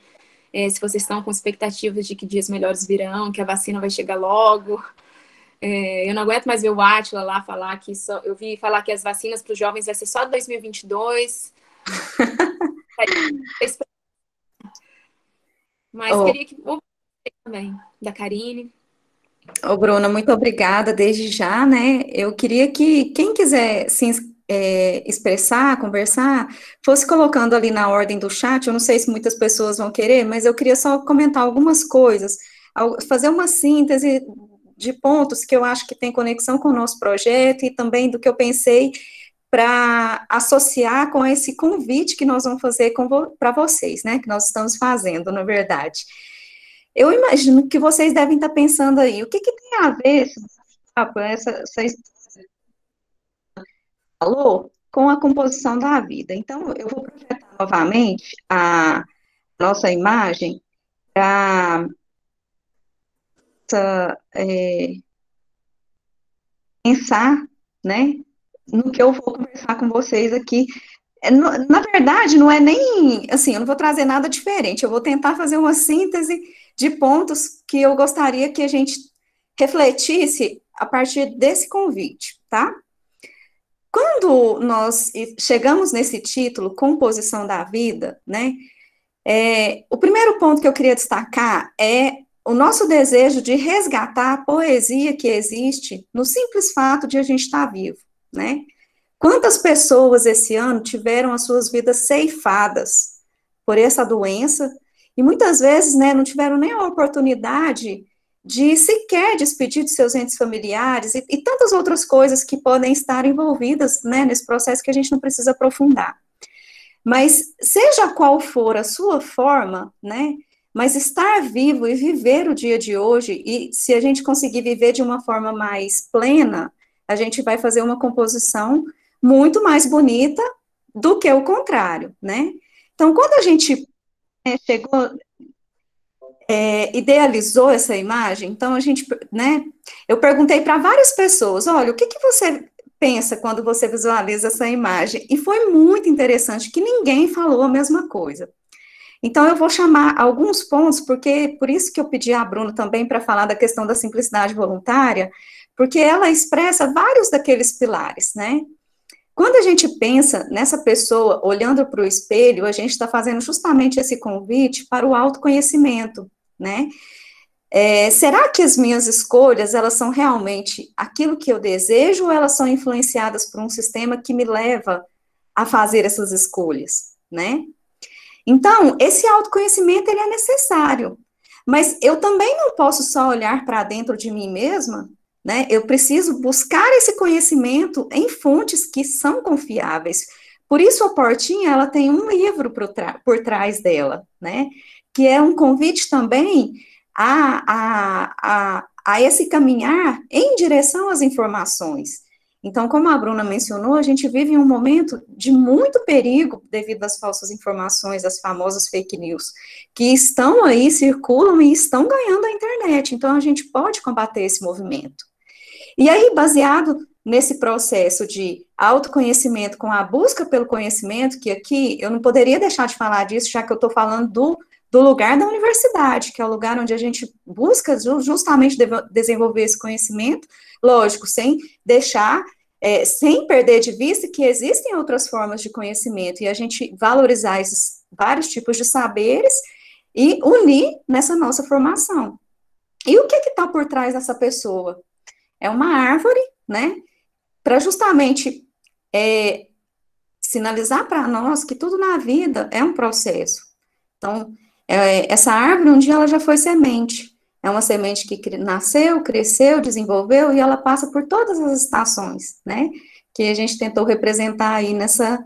B: se vocês estão com expectativas de que dias melhores virão, que a vacina vai chegar logo. Eu não aguento mais ver o Átila lá falar que eu vi falar que as vacinas para os jovens vai ser só 2022. Mas queria que também da Karine.
A: Bruna, muito obrigada desde já, né? Eu queria que quem quiser expressar, conversar, fosse colocando ali na ordem do chat. Eu não sei se muitas pessoas vão querer, mas eu queria só comentar algumas coisas, fazer uma síntese de pontos que eu acho que tem conexão com o nosso projeto e também do que eu pensei para associar com esse convite que nós vamos fazer para vocês, né? Que nós estamos fazendo, na verdade. Eu imagino que vocês devem estar pensando aí, o que tem a ver essa falou com a composição da vida? Então, eu vou projetar novamente a nossa imagem para pensar, né, no que eu vou conversar com vocês aqui. Na verdade, não é nem, assim, eu não vou trazer nada diferente, eu vou tentar fazer uma síntese de pontos que eu gostaria que a gente refletisse a partir desse convite, tá? Quando nós chegamos nesse título, Composição da Vida, né, o primeiro ponto que eu queria destacar é o nosso desejo de resgatar a poesia que existe no simples fato de a gente estar vivo, né? Quantas pessoas esse ano tiveram as suas vidas ceifadas por essa doença e muitas vezes, né, não tiveram nem a oportunidade de sequer despedir de seus entes familiares e tantas outras coisas que podem estar envolvidas, né, nesse processo que a gente não precisa aprofundar. Mas seja qual for a sua forma, né, mas estar vivo e viver o dia de hoje, e se a gente conseguir viver de uma forma mais plena, a gente vai fazer uma composição muito mais bonita do que o contrário, né? Então, quando a gente chegou, idealizou essa imagem, então a gente, né, eu perguntei para várias pessoas, olha, o que você pensa quando você visualiza essa imagem? E foi muito interessante que ninguém falou a mesma coisa. Então, eu vou chamar alguns pontos, porque por isso que eu pedi à Bruna também para falar da questão da simplicidade voluntária, porque ela expressa vários daqueles pilares, né? Quando a gente pensa nessa pessoa olhando para o espelho, a gente está fazendo justamente esse convite para o autoconhecimento, né? Será que as minhas escolhas, elas são realmente aquilo que eu desejo, ou elas são influenciadas por um sistema que me leva a fazer essas escolhas, né? Então, esse autoconhecimento, ele é necessário, Mas eu também não posso só olhar para dentro de mim mesma, né? Eu preciso buscar esse conhecimento em fontes que são confiáveis. Por isso, a Portinha, ela tem um livro por trás dela, né? Que é um convite também a esse caminhar em direção às informações. Então, como a Bruna mencionou, a gente vive um momento de muito perigo devido às falsas informações, às famosas fake news, que estão aí, circulam e estão ganhando a internet. Então, a gente pode combater esse movimento. E aí, baseado nesse processo de autoconhecimento com a busca pelo conhecimento, que aqui eu não poderia deixar de falar disso, já que eu estou falando do lugar da universidade, que é o lugar onde a gente busca justamente desenvolver esse conhecimento, lógico, sem deixar, sem perder de vista que existem outras formas de conhecimento, e a gente valorizar esses vários tipos de saberes e unir nessa nossa formação. E o que está por trás dessa pessoa? É uma árvore, né, para justamente sinalizar para nós que tudo na vida é um processo. Então, essa árvore, um dia ela já foi semente. É uma semente que nasceu, cresceu, desenvolveu, e ela passa por todas as estações, né, que a gente tentou representar aí nessa,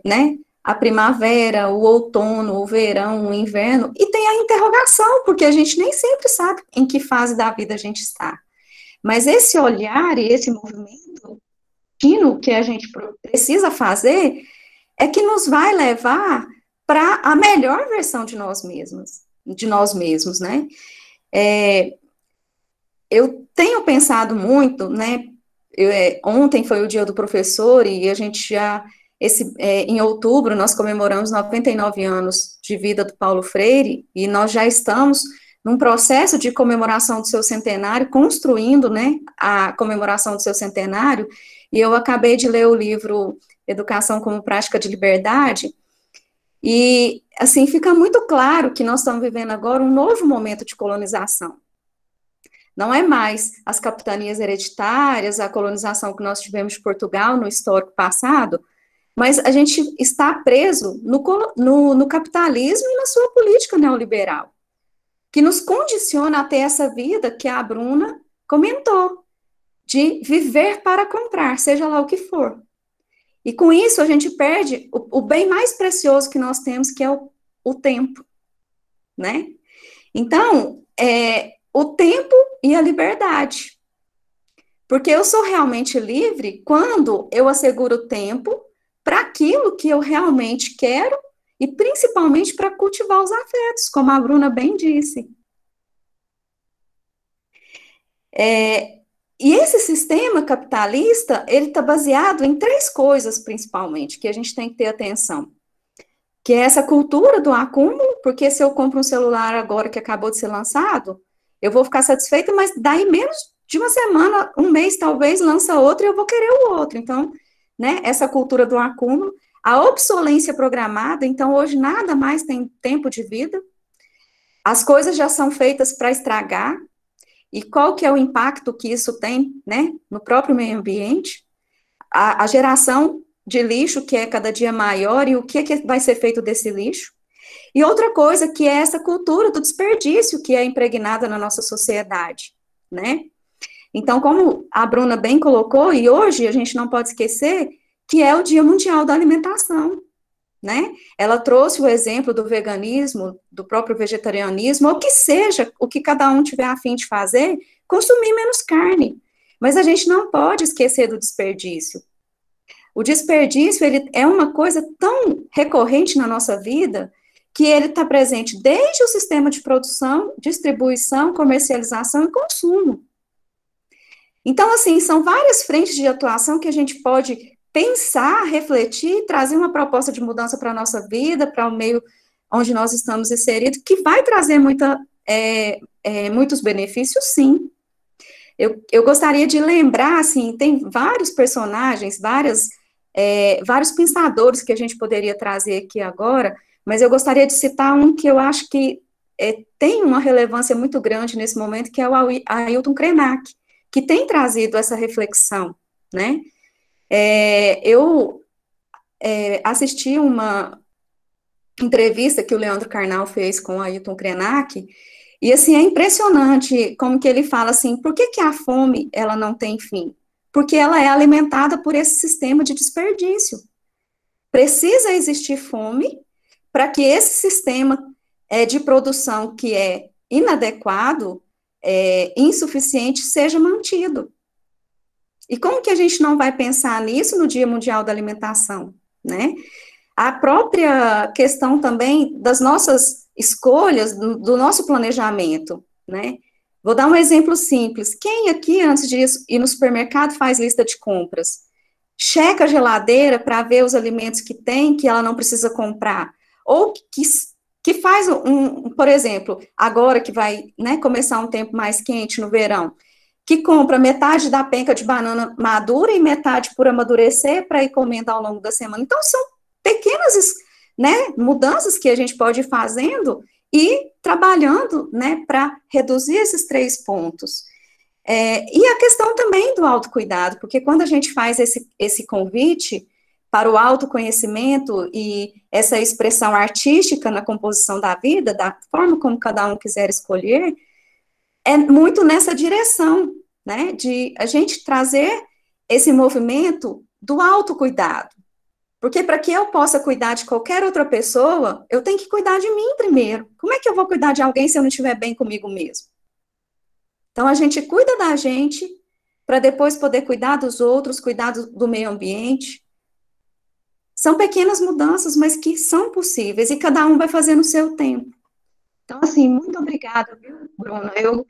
A: né, a primavera, o outono, o verão, o inverno, e tem a interrogação, porque a gente nem sempre sabe em que fase da vida a gente está. Mas esse olhar e esse movimento contínuo que a gente precisa fazer é que nos vai levar para a melhor versão de nós mesmos, né? Eu tenho pensado muito, né? Ontem foi o dia do professor e a gente já, em outubro, nós comemoramos 99 anos de vida do Paulo Freire e nós já estamos num processo de comemoração do seu centenário, construindo, né, a comemoração do seu centenário, e eu acabei de ler o livro Educação como Prática de Liberdade, e, assim, fica muito claro que nós estamos vivendo agora um novo momento de colonização. Não é mais as capitanias hereditárias, a colonização que nós tivemos de Portugal no histórico passado, mas a gente está preso no capitalismo e na sua política neoliberal, que nos condiciona a ter essa vida que a Bruna comentou, de viver para comprar, seja lá o que for. E com isso a gente perde o bem mais precioso que nós temos, que é o tempo, né? Então, o tempo e a liberdade. Porque eu sou realmente livre quando eu asseguro tempo para aquilo que eu realmente quero e principalmente para cultivar os afetos, como a Bruna bem disse. E esse sistema capitalista, ele está baseado em três coisas, principalmente, que a gente tem que ter atenção. Que é essa cultura do acúmulo, porque se eu compro um celular agora que acabou de ser lançado, eu vou ficar satisfeita, mas daí menos de uma semana, um mês talvez, lança outro e eu vou querer o outro. Então, né, essa cultura do acúmulo, a obsolência programada, então hoje nada mais tem tempo de vida, as coisas já são feitas para estragar, e qual que é o impacto que isso tem, né, no próprio meio ambiente, a geração de lixo que é cada dia maior, e o que vai ser feito desse lixo, e outra coisa que é essa cultura do desperdício que é impregnada na nossa sociedade, né? Então, como a Bruna bem colocou, e hoje a gente não pode esquecer que é o Dia Mundial da Alimentação, né? Ela trouxe o exemplo do veganismo, do próprio vegetarianismo, ou que seja, o que cada um tiver a fim de fazer, consumir menos carne. Mas a gente não pode esquecer do desperdício. O desperdício, ele é uma coisa tão recorrente na nossa vida, que ele está presente desde o sistema de produção, distribuição, comercialização e consumo. Então, assim, são várias frentes de atuação que a gente pode pensar, refletir, trazer uma proposta de mudança para a nossa vida, para o meio onde nós estamos inseridos, que vai trazer muitos benefícios, sim. Eu gostaria de lembrar, assim, tem vários personagens, vários pensadores que a gente poderia trazer aqui agora, mas eu gostaria de citar um que eu acho que tem uma relevância muito grande nesse momento, que é o Ailton Krenak, que tem trazido essa reflexão, né? Eu assisti entrevista que o Leandro Carnal fez com o Ailton Krenak, e assim, é impressionante como que ele fala assim, por que que a fome, ela não tem fim? Porque ela é alimentada por esse sistema de desperdício. Precisa existir fome para que esse sistema de produção que é inadequado, insuficiente, seja mantido. E como que a gente não vai pensar nisso no Dia Mundial da Alimentação, né? A própria questão também das nossas escolhas, do nosso planejamento, né? Vou dar um exemplo simples. Quem aqui, antes de ir no supermercado, faz lista de compras? Checa a geladeira para ver os alimentos que tem, que ela não precisa comprar. Ou que faz por exemplo, agora que vai, né, começar um tempo mais quente no verão, que compra metade da penca de banana madura e metade por amadurecer para ir comendo ao longo da semana. Então, são pequenas, né, mudanças que a gente pode ir fazendo e trabalhando, né, para reduzir esses 3 pontos. E a questão também do autocuidado, porque quando a gente faz esse convite para o autoconhecimento e essa expressão artística na composição da vida, da forma como cada um quiser escolher, é muito nessa direção, né, de a gente trazer esse movimento do autocuidado. Porque para que eu possa cuidar de qualquer outra pessoa, eu tenho que cuidar de mim primeiro. Como é que eu vou cuidar de alguém se eu não estiver bem comigo mesmo? Então, a gente cuida da gente para depois poder cuidar dos outros, cuidar do meio ambiente. São pequenas mudanças, mas que são possíveis, e cada um vai fazer no seu tempo. Então, assim, muito obrigada, viu, Bruna? Eu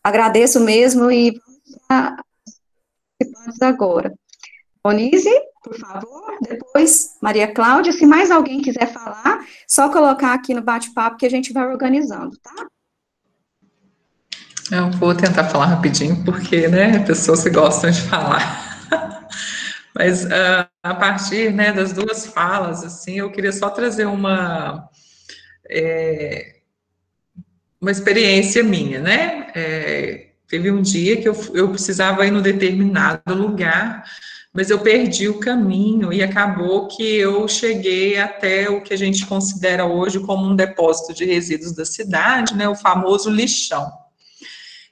A: agradeço mesmo e vamos para participantes agora. Onise, por favor, depois Maria Cláudia, se mais alguém quiser falar, só colocar aqui no bate-papo que a gente vai organizando, tá?
C: Eu vou tentar falar rapidinho, porque, né, pessoas que gostam de falar. Mas a partir, né, das 2 falas, assim, eu queria só trazer uma experiência minha, né? Teve um dia que eu precisava ir num determinado lugar, mas eu perdi o caminho e acabou que eu cheguei até o que a gente considera hoje como um depósito de resíduos da cidade, né, o famoso lixão.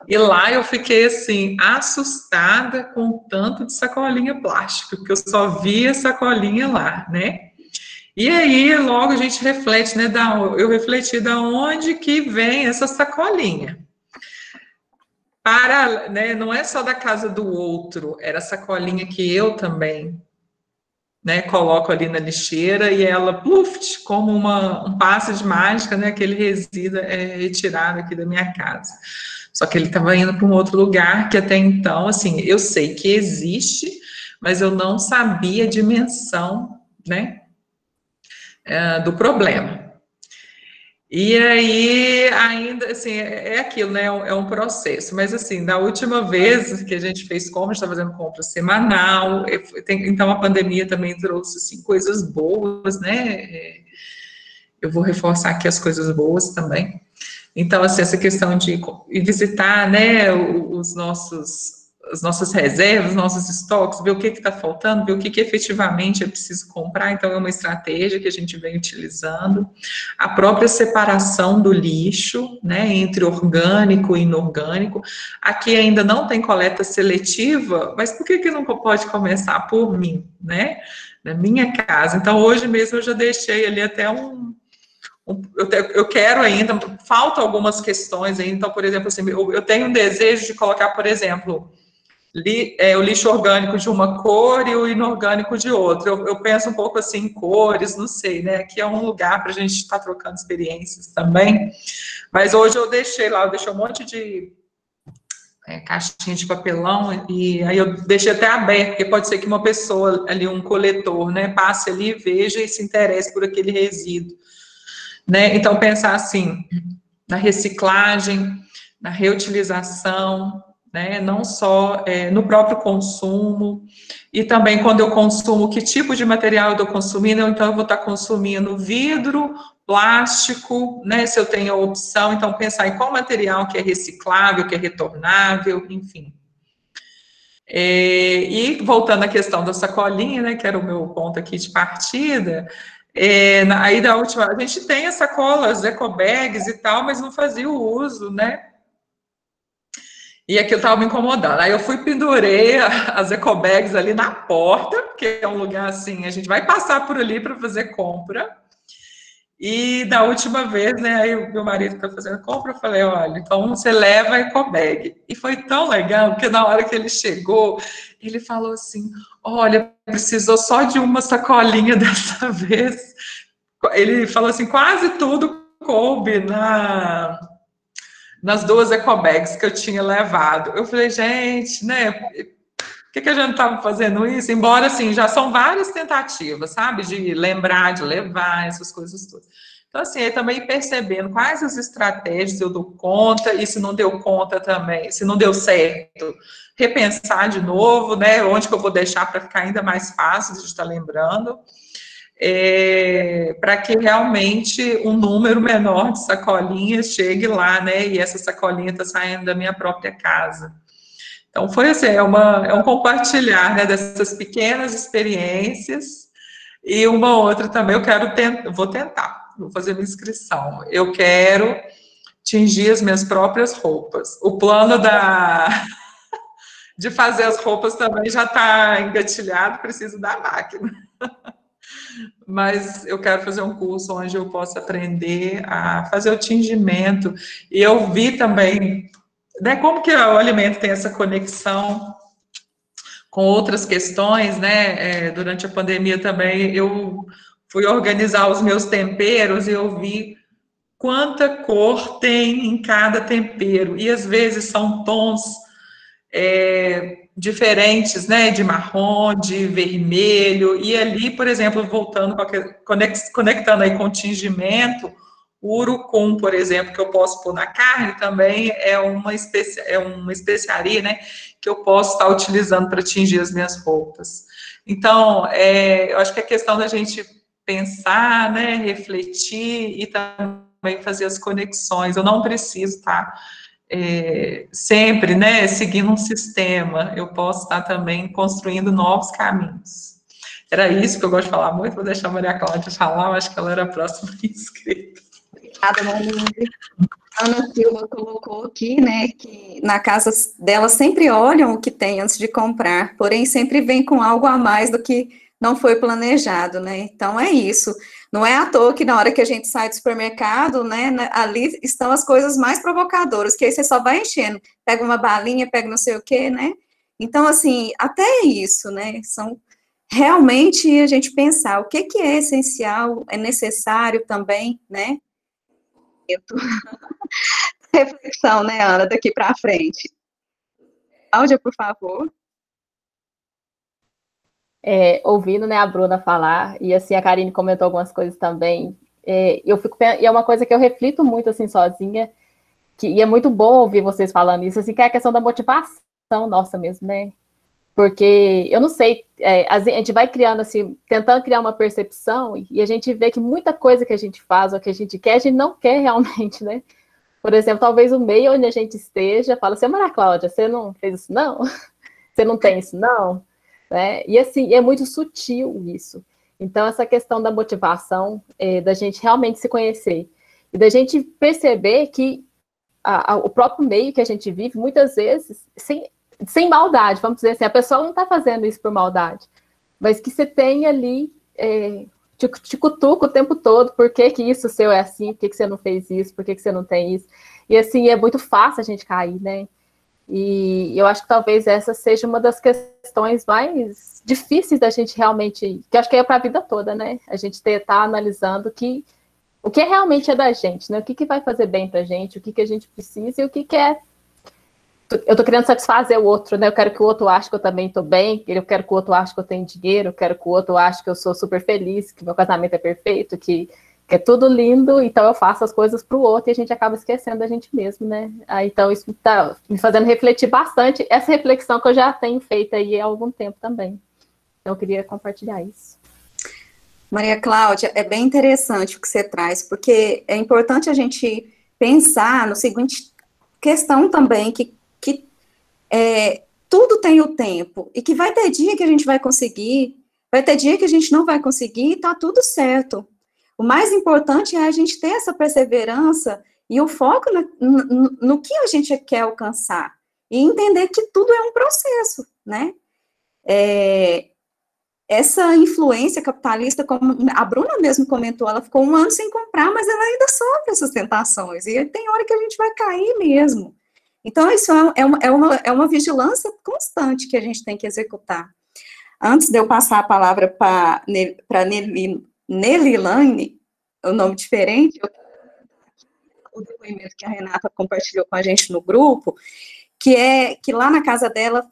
C: E lá eu fiquei, assim, assustada com o tanto de sacolinha plástica, porque eu só via sacolinha lá, né? E aí, logo a gente reflete, né? Eu refleti da onde que vem essa sacolinha. Né, não é só da casa do outro, era a sacolinha que eu também, né, coloco ali na lixeira e ela, pluft, como um passe de mágica, né, aquele resíduo é retirado aqui da minha casa. Só que ele estava indo para um outro lugar que até então, assim, eu sei que existe, mas eu não sabia a dimensão, né, do problema. E aí, ainda, assim, é aquilo, né, é um processo, mas, assim, da última vez que a gente fez compra, a gente está fazendo compra semanal, então a pandemia também trouxe, assim, coisas boas, né, eu vou reforçar aqui as coisas boas também. Então, assim, essa questão de visitar, né, as nossas reservas, nossos estoques, ver o que está faltando, ver o que efetivamente é preciso comprar, então é uma estratégia que a gente vem utilizando. A própria separação do lixo, né, entre orgânico e inorgânico. Aqui ainda não tem coleta seletiva, mas por que não pode começar por mim, né, na minha casa? Então, hoje mesmo eu já deixei ali até eu quero ainda, faltam algumas questões aí, então, por exemplo, assim, eu tenho um desejo de colocar, por exemplo, o lixo orgânico de uma cor e o inorgânico de outra. Eu penso um pouco assim em cores, não sei, né? Aqui é um lugar para a gente estar trocando experiências também. Mas hoje eu deixei um monte de caixinha de papelão, e aí eu deixei até aberto, porque pode ser que uma pessoa ali, um coletor, né, passe ali, veja e se interesse por aquele resíduo. Né? Então, pensar assim, na reciclagem, na reutilização, né? Não só no próprio consumo, e também quando eu consumo, que tipo de material eu estou consumindo, então eu vou estar consumindo vidro, plástico, né? Se eu tenho a opção, então pensar em qual material que é reciclável, que é retornável, enfim. E voltando à questão da sacolinha, né, que era o meu ponto aqui de partida, Aí da última, a gente tem as sacolas, ecobags e tal, mas não fazia o uso, né? E aquilo estava me incomodando. Aí eu fui, pendurei as ecobags ali na porta, porque é um lugar assim, a gente vai passar por ali para fazer compra. E da última vez, né, aí o meu marido foi fazendo compra, eu falei, olha, então você leva a ecobag. E foi tão legal, porque na hora que ele chegou, ele falou assim, olha, precisou só de uma sacolinha dessa vez. Ele falou assim, quase tudo coube nas duas ecobags que eu tinha levado. Eu falei, gente, né, por que a gente estava fazendo isso? Embora, assim, já são várias tentativas, sabe? De lembrar, de levar, essas coisas todas. Então, assim, aí também percebendo quais as estratégias eu dou conta, e se não deu conta também, se não deu certo, repensar de novo, né? Onde que eu vou deixar para ficar ainda mais fácil de estar lembrando, para que realmente um número menor de sacolinhas chegue lá, né? E essa sacolinha está saindo da minha própria casa. Então, foi assim, é um compartilhar, né, dessas pequenas experiências, e uma outra também, vou tentar, vou fazer minha inscrição, eu quero tingir as minhas próprias roupas. O plano de fazer as roupas também já está engatilhado, preciso da máquina. Mas eu quero fazer um curso onde eu possa aprender a fazer o tingimento, e eu vi também, né, como que o alimento tem essa conexão com outras questões, né? Durante a pandemia também eu fui organizar os meus temperos e eu vi quanta cor tem em cada tempero, e às vezes são tons diferentes, né? De marrom, de vermelho, e ali, por exemplo, voltando, conectando aí com o tingimento, o urucum, por exemplo, que eu posso pôr na carne, também é uma especiaria, né, que eu posso estar utilizando para tingir as minhas roupas. Então, eu acho que é questão da gente pensar, né, refletir e também fazer as conexões. Eu não preciso estar sempre, né, seguindo um sistema. Eu posso estar também construindo novos caminhos. Era isso que eu gosto de falar muito. Vou deixar a Maria Cláudia falar, eu acho que ela era a próxima inscrita.
A: Obrigada, Monique. Ana Silva colocou aqui, né, que na casa dela sempre olham o que tem antes de comprar, porém sempre vem com algo a mais do que não foi planejado, né? Então é isso. Não é à toa que na hora que a gente sai do supermercado, né, ali estão as coisas mais provocadoras, que aí você só vai enchendo, pega uma balinha, pega não sei o quê, né? Então, assim, até isso, né, são realmente a gente pensar o que é essencial, é necessário também, né? Reflexão, né, Ana, daqui para frente. Cláudia, por favor.
D: Ouvindo, né, a Bruna falar, e assim, a Karine comentou algumas coisas também, e é uma coisa que eu reflito muito, assim, sozinha, e é muito bom ouvir vocês falando isso, assim, que é a questão da motivação nossa mesmo, né, porque, eu não sei, a gente vai criando, assim, tentando criar uma percepção, e a gente vê que muita coisa que a gente faz, ou que a gente não quer realmente, né. Por exemplo, talvez o meio onde a gente esteja, fala assim, Maria Cláudia, você não fez isso, não? Você não tem isso, não? Né? E assim, é muito sutil isso. Então, essa questão da motivação, da gente realmente se conhecer, e da gente perceber que o próprio meio que a gente vive, muitas vezes, sem maldade, vamos dizer assim, a pessoa não está fazendo isso por maldade, mas que você tem ali, te cutuca o tempo todo, por que isso seu é assim, por que você não fez isso, por que você não tem isso, e assim, é muito fácil a gente cair, né? E eu acho que talvez essa seja uma das questões mais difíceis da gente realmente, que eu acho que é para a vida toda, né? A gente estar analisando o que realmente é da gente, né? O que vai fazer bem para a gente, o que a gente precisa e o que é. Eu estou querendo satisfazer o outro, né? Eu quero que o outro ache que eu também estou bem, eu quero que o outro ache que eu tenho dinheiro, eu quero que o outro ache que eu sou super feliz, que meu casamento é perfeito, que é tudo lindo, então eu faço as coisas para o outro e a gente acaba esquecendo da gente mesmo, né? Então isso está me fazendo refletir bastante, essa reflexão que eu já tenho feito aí há algum tempo também. Então eu queria compartilhar isso.
A: Maria Cláudia, é bem interessante o que você traz, porque é importante a gente pensar no seguinte questão também, que tudo tem o tempo, e que vai ter dia que a gente vai conseguir Vai ter dia que a gente não vai conseguir e tá tudo certo. O mais importante é a gente ter essa perseverança e o foco no que a gente quer alcançar. E entender que tudo é um processo, né? Essa influência capitalista, como a Bruna mesmo comentou, ela ficou 1 ano sem comprar, mas ela ainda sofre essas tentações. E tem hora que a gente vai cair mesmo. Então, isso é uma vigilância constante que a gente tem que executar. Antes de eu passar a palavra para Nelilane, o nome diferente, o depoimento que a Renata compartilhou com a gente no grupo, que lá na casa dela,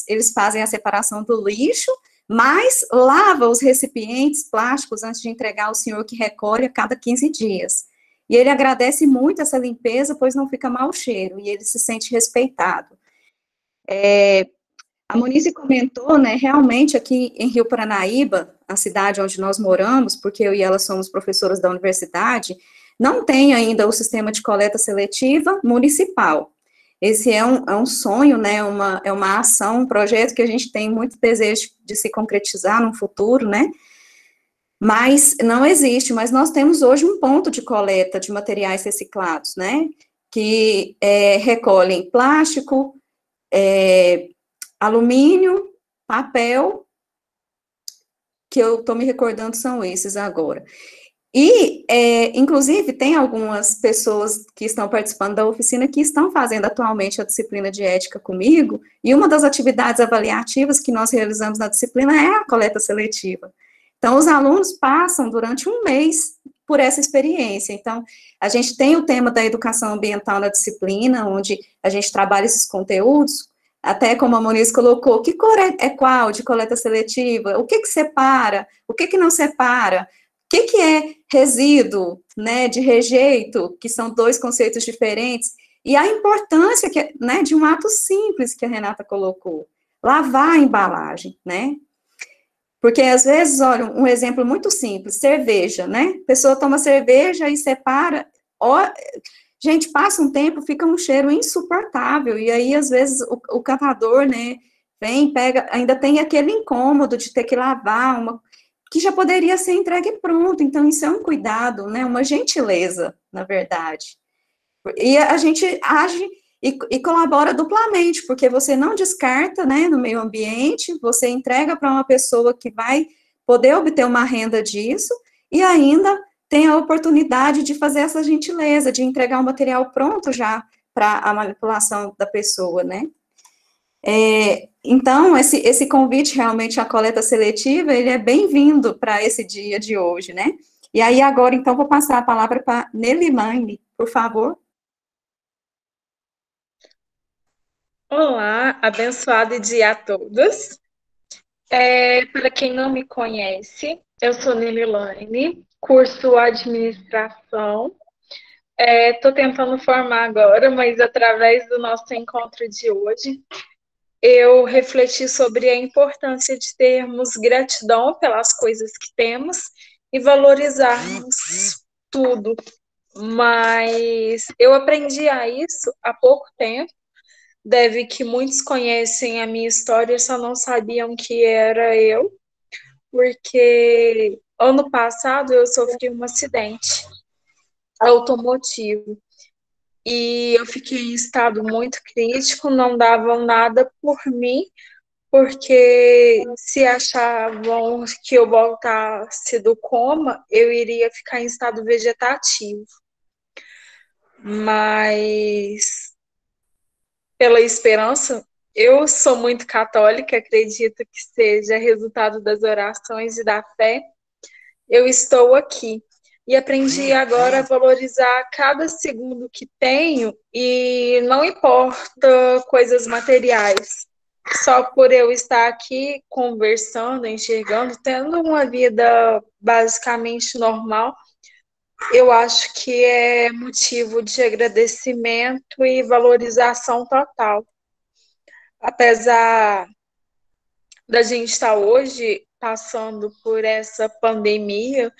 A: eles fazem a separação do lixo, mas lava os recipientes plásticos antes de entregar ao senhor que recolhe a cada 15 dias. E ele agradece muito essa limpeza, pois não fica mau cheiro, e ele se sente respeitado. A Monize comentou, né, realmente aqui em Rio Paranaíba, a cidade onde nós moramos, porque eu e ela somos professoras da universidade, não tem ainda o sistema de coleta seletiva municipal. Esse é um sonho, né, é uma ação, um projeto que a gente tem muito desejo de se concretizar no futuro, né, mas não existe, mas nós temos hoje um ponto de coleta de materiais reciclados, né, que recolhem plástico, alumínio, papel, que eu estou me recordando são esses agora. E, inclusive, tem algumas pessoas que estão participando da oficina que estão fazendo atualmente a disciplina de ética comigo, e uma das atividades avaliativas que nós realizamos na disciplina é a coleta seletiva. Então, os alunos passam durante 1 mês por essa experiência. Então, a gente tem o tema da educação ambiental na disciplina, onde a gente trabalha esses conteúdos, até como a Moniz colocou, que cor é qual de coleta seletiva? O que separa? O que não separa? O que é resíduo, né, de rejeito, que são 2 conceitos diferentes, e a importância né, de um ato simples que a Renata colocou, lavar a embalagem, né, porque às vezes, olha, um exemplo muito simples, cerveja, né, a pessoa toma cerveja e separa, gente, passa um tempo, fica um cheiro insuportável, e aí às vezes o catador, né, vem, pega, ainda tem aquele incômodo de ter que lavar que já poderia ser entregue pronto, então isso é um cuidado, né, uma gentileza, na verdade. E a gente age e colabora duplamente, porque você não descarta, né, no meio ambiente, você entrega para uma pessoa que vai poder obter uma renda disso, e ainda tem a oportunidade de fazer essa gentileza, de entregar o material pronto já para a manipulação da pessoa, né. Então, esse convite realmente à coleta seletiva, ele é bem-vindo para esse dia de hoje, né? E aí, agora, então, vou passar a palavra para Nelilane, por favor.
E: Olá, abençoado dia a todos. Para quem não me conhece, eu sou Nelilane, curso Administração. Estou tentando formar agora, mas através do nosso encontro de hoje, eu refleti sobre a importância de termos gratidão pelas coisas que temos e valorizarmos tudo. Mas eu aprendi a isso há pouco tempo. Deve que muitos conhecem a minha história, só não sabiam que era eu, porque ano passado eu sofri um acidente automotivo. E eu fiquei em estado muito crítico, não davam nada por mim, porque se achavam que eu voltasse do coma, eu iria ficar em estado vegetativo. Mas, pela esperança, eu sou muito católica, acredito que seja resultado das orações e da fé, eu estou aqui. E aprendi agora a valorizar cada segundo que tenho e não importa coisas materiais. Só por eu estar aqui conversando, enxergando, tendo uma vida basicamente normal, eu acho que é motivo de agradecimento e valorização total. Apesar da gente estar hoje passando por essa pandemia,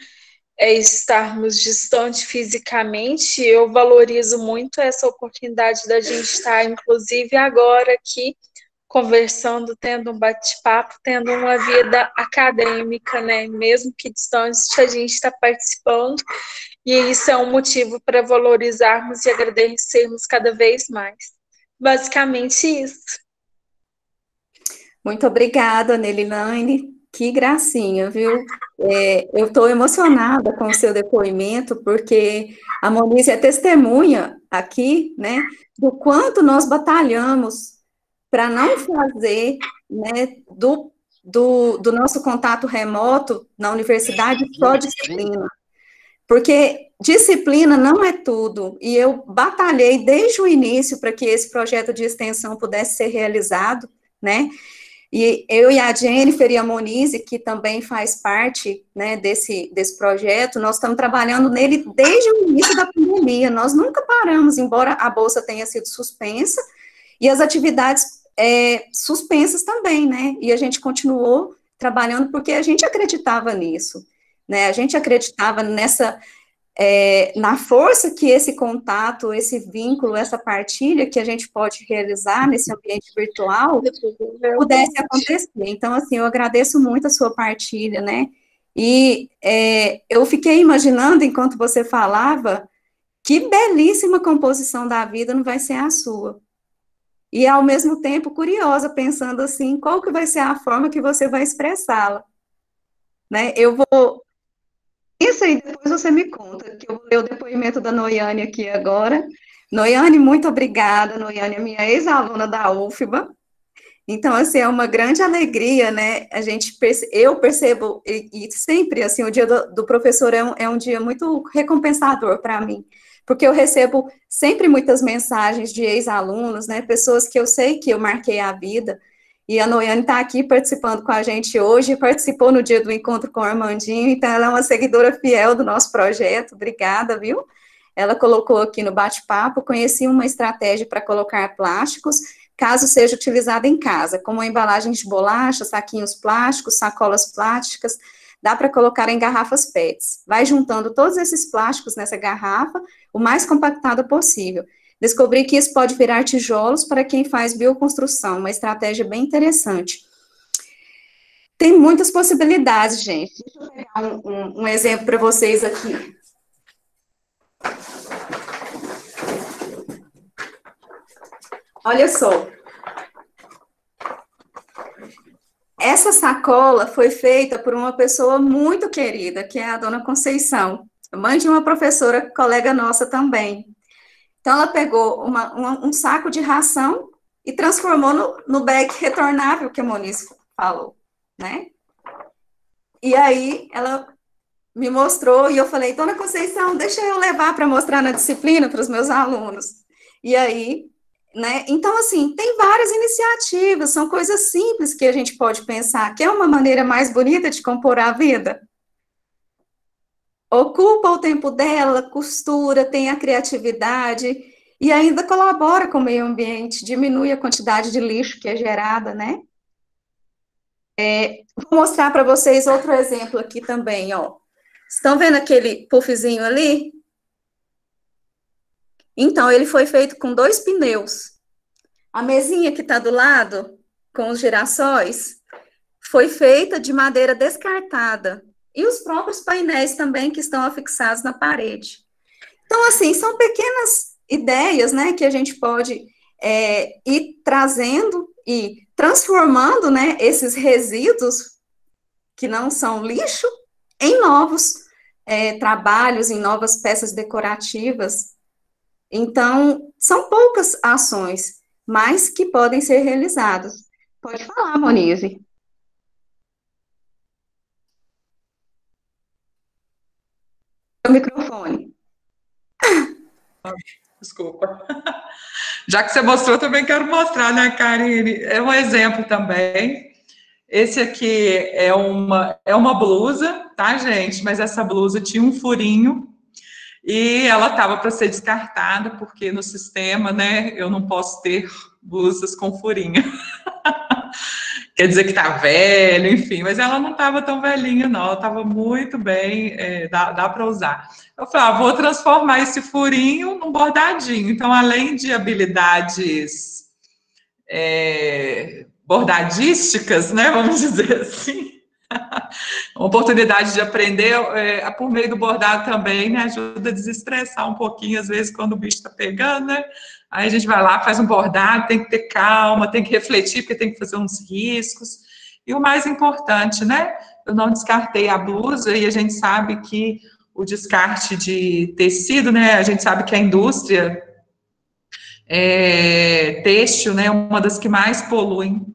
E: estarmos distantes fisicamente, eu valorizo muito essa oportunidade da gente estar, inclusive agora aqui, conversando, tendo um bate-papo, tendo uma vida acadêmica, né? Mesmo que distante, a gente está participando, e isso é um motivo para valorizarmos e agradecermos cada vez mais. Basicamente isso.
A: Muito obrigada, Nelilane. Que gracinha, viu? Eu estou emocionada com o seu depoimento, porque a Monize é testemunha aqui, né, do quanto nós batalhamos para não fazer, né, do nosso contato remoto na universidade só disciplina. Porque disciplina não é tudo, e eu batalhei desde o início para que esse projeto de extensão pudesse ser realizado, né? E eu e a Jennifer e a Monize, que também faz parte, né, desse projeto, nós estamos trabalhando nele desde o início da pandemia, nós nunca paramos, embora a bolsa tenha sido suspensa, e as atividades suspensas também, né, e a gente continuou trabalhando porque a gente acreditava nisso, né, a gente acreditava na força que esse contato, esse vínculo, essa partilha que a gente pode realizar nesse ambiente virtual pudesse acontecer. Então, assim, eu agradeço muito a sua partilha, né? E eu fiquei imaginando, enquanto você falava, que belíssima composição da vida não vai ser a sua. E, ao mesmo tempo, curiosa, pensando assim, qual que vai ser a forma que você vai expressá-la, né? Eu vou... Isso aí, depois você me conta, que eu vou ler o depoimento da Noiane aqui agora. Noiane, muito obrigada. Noiane é minha ex-aluna da UFBA. Então, assim, é uma grande alegria, né? Eu percebo, e sempre, assim, o dia do professor é um dia muito recompensador para mim, porque eu recebo sempre muitas mensagens de ex-alunos, né? Pessoas que eu sei que eu marquei a vida. E a Noiane está aqui participando com a gente hoje, participou no dia do encontro com o Armandinho, então ela é uma seguidora fiel do nosso projeto, obrigada, viu? Ela colocou aqui no bate-papo, conheci uma estratégia para colocar plásticos, caso seja utilizada em casa, como embalagens de bolacha, saquinhos plásticos, sacolas plásticas, dá para colocar em garrafas PETs. Vai juntando todos esses plásticos nessa garrafa, o mais compactada possível. Descobri que isso pode virar tijolos para quem faz bioconstrução, uma estratégia bem interessante. Tem muitas possibilidades, gente. Deixa eu pegar um exemplo para vocês aqui. Olha só. Essa sacola foi feita por uma pessoa muito querida, que é a dona Conceição, mãe de uma professora, colega nossa também. Então, ela pegou um saco de ração e transformou no bag retornável que a Monize falou, né? E aí, ela me mostrou, e eu falei, dona Conceição, deixa eu levar para mostrar na disciplina para os meus alunos. E aí, né? Então, assim, tem várias iniciativas, são coisas simples que a gente pode pensar, que é uma maneira mais bonita de compor a vida. Ocupa o tempo dela, costura, tem a criatividade e ainda colabora com o meio ambiente, diminui a quantidade de lixo que é gerada, né? Vou mostrar para vocês outro exemplo aqui também, ó. Estão vendo aquele puffzinho ali? Então, ele foi feito com 2 pneus. A mesinha que está do lado, com os girassóis, foi feita de madeira descartada. E os próprios painéis também que estão afixados na parede. Então, assim, são pequenas ideias, né, que a gente pode ir trazendo e transformando, né, esses resíduos que não são lixo em novos trabalhos, em novas peças decorativas. Então, são poucas ações, mas que podem ser realizadas. Pode falar, Monize. O microfone.
C: Desculpa. Já que você mostrou, também quero mostrar, né, Karine? É um exemplo também. Esse aqui é uma blusa, tá, gente? Mas essa blusa tinha um furinho e ela estava para ser descartada, porque no sistema, né, eu não posso ter blusas com furinho. Quer dizer que tá velho, enfim, mas ela não estava tão velhinha, não, ela estava muito bem, dá para usar. Eu falei, vou transformar esse furinho num bordadinho. Então, além de habilidades bordadísticas, né, vamos dizer assim. Uma oportunidade de aprender por meio do bordado também, né, ajuda a desestressar um pouquinho, às vezes, quando o bicho está pegando, né, aí a gente vai lá, faz um bordado, tem que ter calma, tem que refletir, porque tem que fazer uns riscos, e o mais importante, né, eu não descartei a blusa, e a gente sabe que o descarte de tecido, né, a gente sabe que a indústria têxtil, né, é uma das que mais poluem.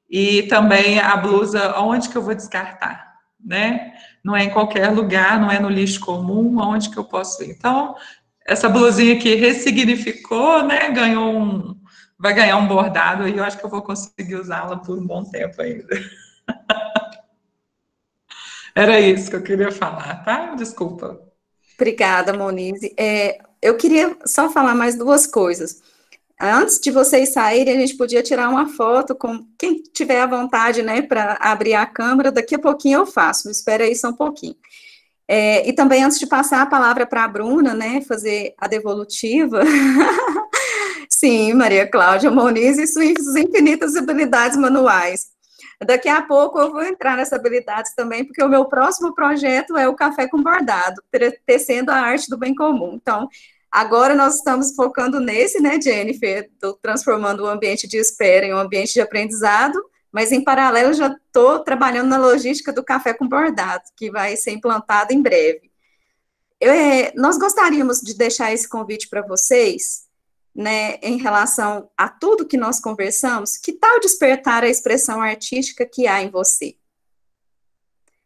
C: E também a blusa, onde que eu vou descartar, né? Não é em qualquer lugar, não é no lixo comum, onde que eu posso ir. Então, essa blusinha aqui ressignificou, né? Vai ganhar um bordado e eu acho que eu vou conseguir usá-la por um bom tempo ainda. Era isso que eu queria falar, tá? Desculpa.
A: Obrigada, Monize. Eu queria só falar mais duas coisas. Antes de vocês saírem, a gente podia tirar uma foto com quem tiver à vontade, né, para abrir a câmera. Daqui a pouquinho eu faço, espera aí só um pouquinho. E também, antes de passar a palavra para a Bruna, né, fazer a devolutiva. Sim, Maria Cláudia Moniz e suas infinitas habilidades manuais. Daqui a pouco eu vou entrar nessas habilidades também, porque o meu próximo projeto é o Café com Bordado, tecendo a arte do bem comum. Então, agora nós estamos focando nesse, né, Jennifer, transformando o ambiente de espera em um ambiente de aprendizado, mas em paralelo já estou trabalhando na logística do Café com Bordado, que vai ser implantado em breve. Nós gostaríamos de deixar esse convite para vocês, né, em relação a tudo que nós conversamos. Que tal despertar a expressão artística que há em você?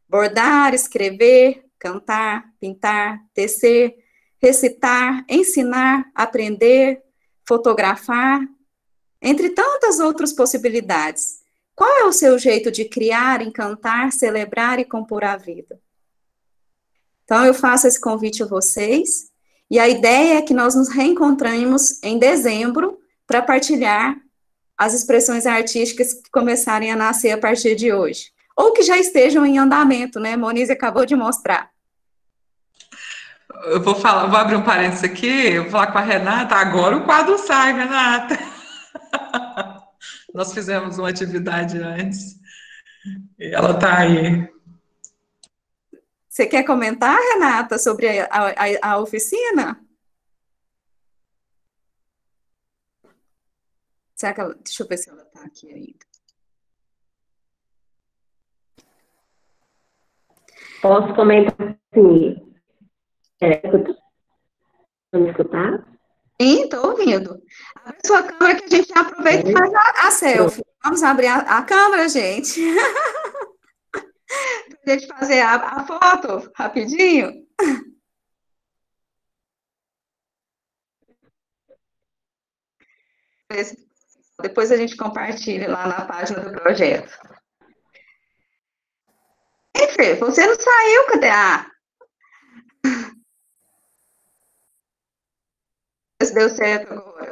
A: Bordar, escrever, cantar, pintar, tecer, recitar, ensinar, aprender, fotografar, entre tantas outras possibilidades. Qual é o seu jeito de criar, encantar, celebrar e compor a vida? Então, eu faço esse convite a vocês, e a ideia é que nós nos reencontremos em dezembro para partilhar as expressões artísticas que começarem a nascer a partir de hoje, ou que já estejam em andamento, né? Monize acabou de mostrar.
C: Eu vou abrir um parênteses aqui, vou falar com a Renata, agora o quadro sai, Renata. Nós fizemos uma atividade antes, e ela está aí.
A: Você quer comentar, Renata, sobre a oficina? Será que deixa eu ver se ela está aqui ainda.
F: Posso comentar assim? Vamos me escutar?
A: Sim, estou ouvindo. Abre sua câmera que a gente já aproveita e faz a selfie. Vamos abrir a câmera, gente. Para a gente fazer a foto rapidinho. Depois a gente compartilha lá na página do projeto. Ei, Fê, você não saiu, cadê? Deu certo agora.